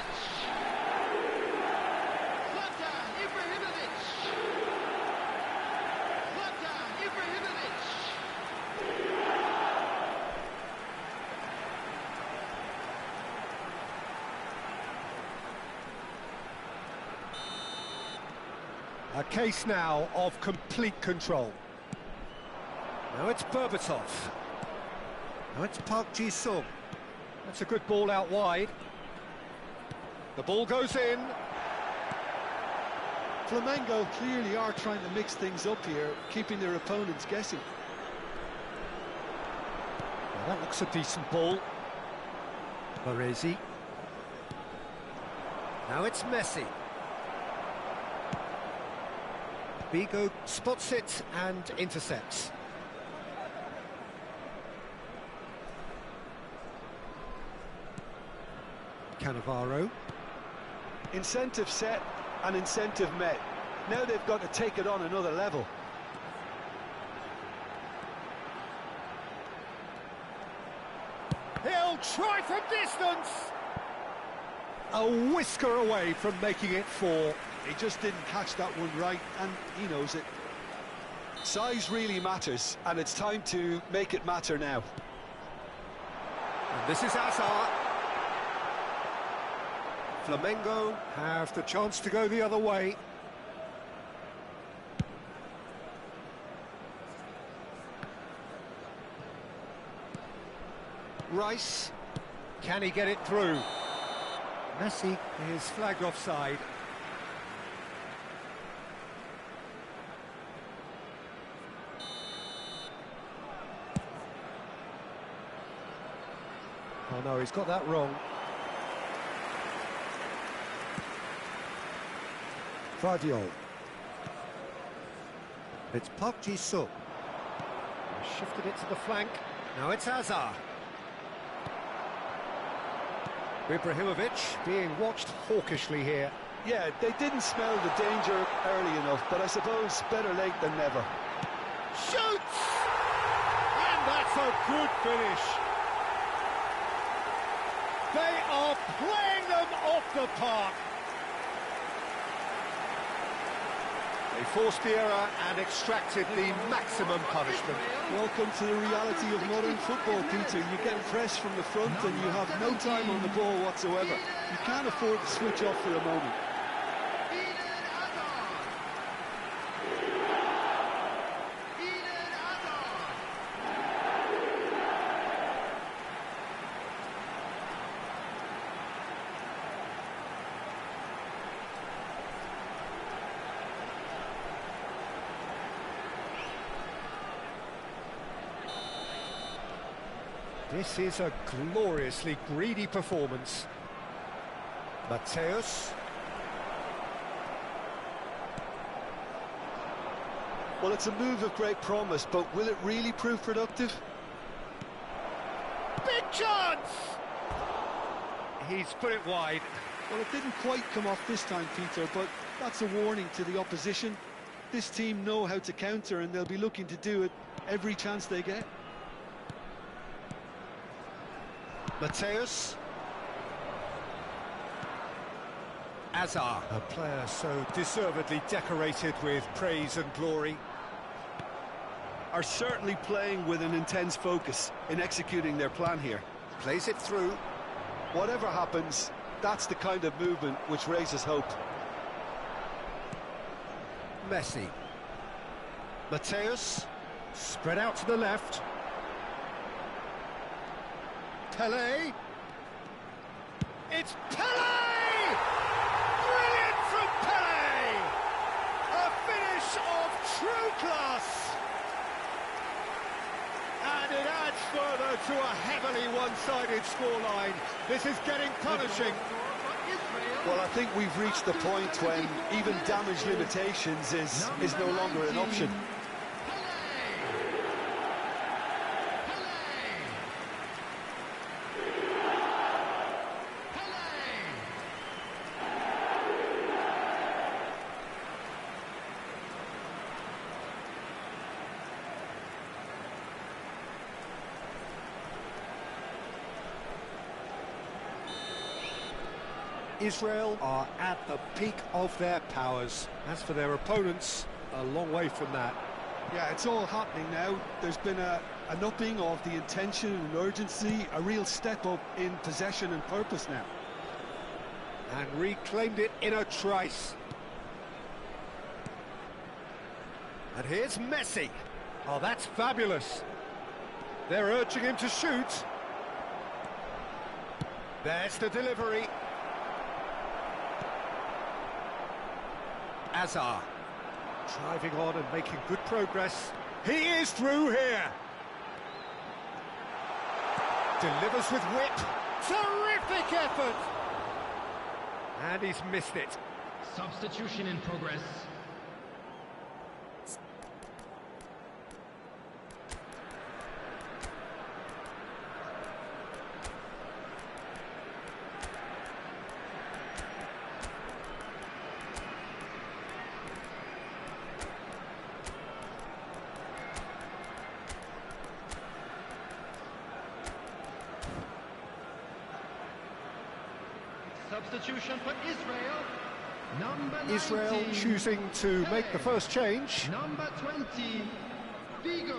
A case now of complete control. Now it's Berbatov. Now it's Park Ji-sung. That's a good ball out wide. The ball goes in. Flamengo clearly are trying to mix things up here, keeping their opponents guessing. Well, that looks a decent ball. Baresi. Now it's Messi. Figo spots it and intercepts. Cannavaro. Incentive set and incentive met. Now they've got to take it on another level. He'll try from distance! A whisker away from making it 4. He just didn't catch that one right, and he knows it. Size really matters, and it's time to make it matter now. And this is Hazard. Flamengo have the chance to go the other way. Rice, can he get it through? Messi is flagged offside. Oh no, he's got that wrong. 5-year-old. It's Park Ji-suk. Shifted it to the flank. Now it's Hazard. Ibrahimovic being watched hawkishly here. Yeah, they didn't smell the danger early enough, but I suppose better late than never. Shoots! And that's a good finish. They are playing them off the park. They forced the error and extracted the maximum punishment. Welcome to the reality of modern football, Peter. You get pressed from the front and you have no time on the ball whatsoever. You can't afford to switch off for a moment. This is a gloriously greedy performance. Mateus. Well, it's a move of great promise, but will it really prove productive? Big chance! He's put it wide. Well, it didn't quite come off this time, Peter, but that's a warning to the opposition. This team know how to counter, and they'll be looking to do it every chance they get. Mateus. Hazard, a player so deservedly decorated with praise and glory. Are certainly playing with an intense focus in executing their plan here. Plays it through. Whatever happens, that's the kind of movement which raises hope. Messi. Mateus. Spread out to the left. Pelé. It's Pelé! Brilliant from Pelé! A finish of true class! And it adds further to a heavily one-sided scoreline. This is getting punishing. Well, I think we've reached the point when even damage limitations is no longer an option. Israel are at the peak of their powers. As for their opponents, a long way from that. Yeah, it's all happening now. There's been an upping of the intention and urgency, a real step up in possession and purpose now. And reclaimed it in a trice. And here's Messi. Oh, that's fabulous. They're urging him to shoot. There's the delivery. Hazard. Driving on and making good progress. He is through here. Delivers with whip. Terrific effort. And he's missed it. Substitution in progress. Substitution for Israel. Number 19. Israel choosing to make the first change. Number 20, Vigo.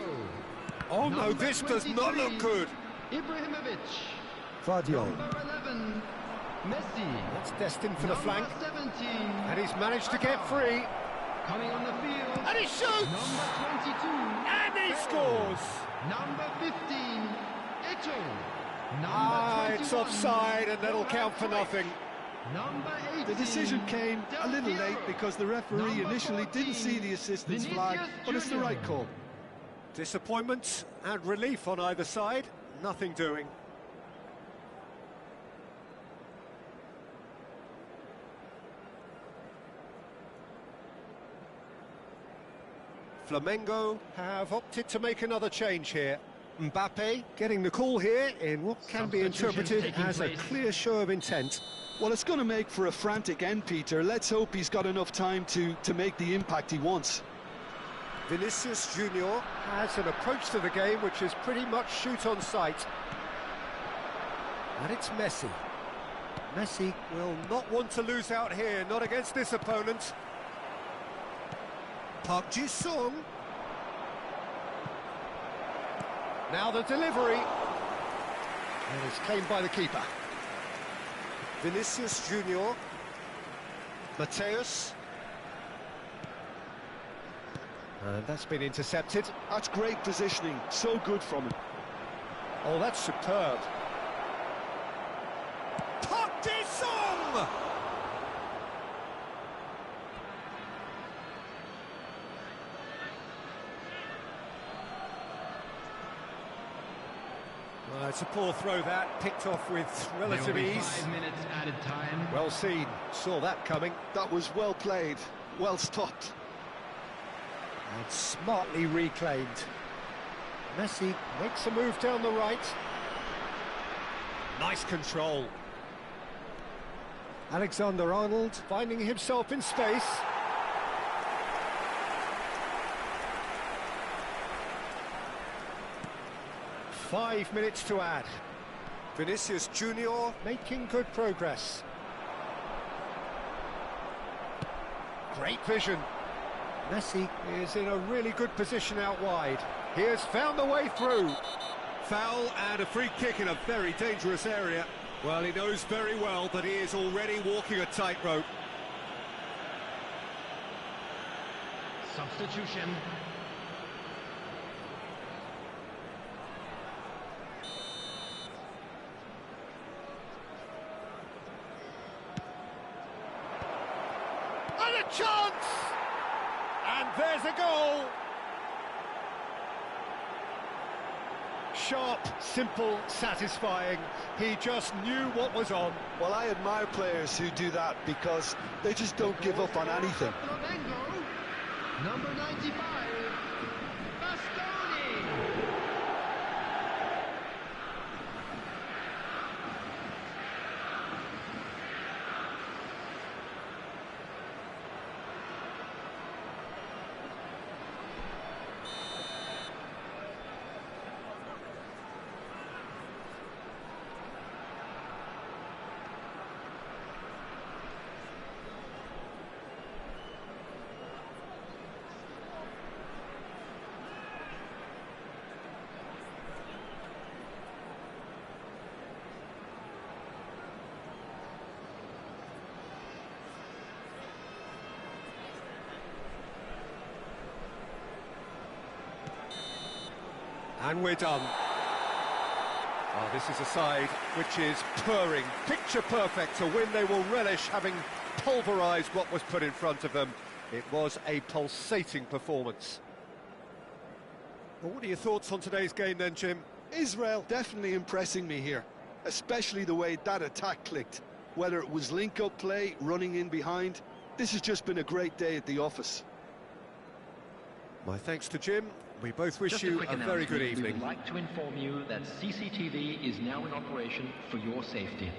Oh no, this does not look good. Ibrahimovic. Vardiol. Number 11, Messi. That's destined for the flank. Number 17. And he's managed to get free. Coming on the field. And he shoots! Number 22. And he scores! Number 15, Eto. It's offside, and that'll count for nothing. Number 18. The decision came a little late because the referee initially didn't see the assistance flag, but it's the right call. Disappointment and relief on either side. Nothing doing. Flamengo have opted to make another change here. Mbappe getting the call here in what can be interpreted as a clear show of intent. Well, it's going to make for a frantic end, Peter. Let's hope he's got enough time to make the impact he wants. Vinicius Junior has an approach to the game which is pretty much shoot on sight. And it's Messi. Messi will not want to lose out here, not against this opponent. Park Ji-sung. Now the delivery. And it's claimed by the keeper. Vinicius Junior. Mateus. And that's been intercepted. That's great positioning, so good from him. Oh, that's superb. Park Ji-sung! It's a poor throw that, picked off with relative ease. 5 minutes added time. Well seen, saw that coming. That was well played, well stopped. And smartly reclaimed. Messi makes a move down the right. Nice control. Alexander-Arnold finding himself in space. Five minutes to add. Vinicius Junior making good progress. Great vision. Messi is in a really good position out wide. He has found the way through. Foul and a free kick in a very dangerous area. Well, he knows very well that he is already walking a tightrope. Substitution. And a chance! And there's a goal! Sharp, simple, satisfying. He just knew what was on. Well, I admire players who do that because they just don't give up on anything. Flamengo. Number 95, Bastoni. And we're done. Oh, this is a side which is purring, picture perfect. A win they will relish, having pulverised what was put in front of them. It was a pulsating performance. Well, what are your thoughts on today's game then, Jim? Israel definitely impressing me here, especially the way that attack clicked. Whether it was link-up play, running in behind, this has just been a great day at the office. My thanks to Jim. We both wish you a very good evening. We would like to inform you that CCTV is now in operation for your safety.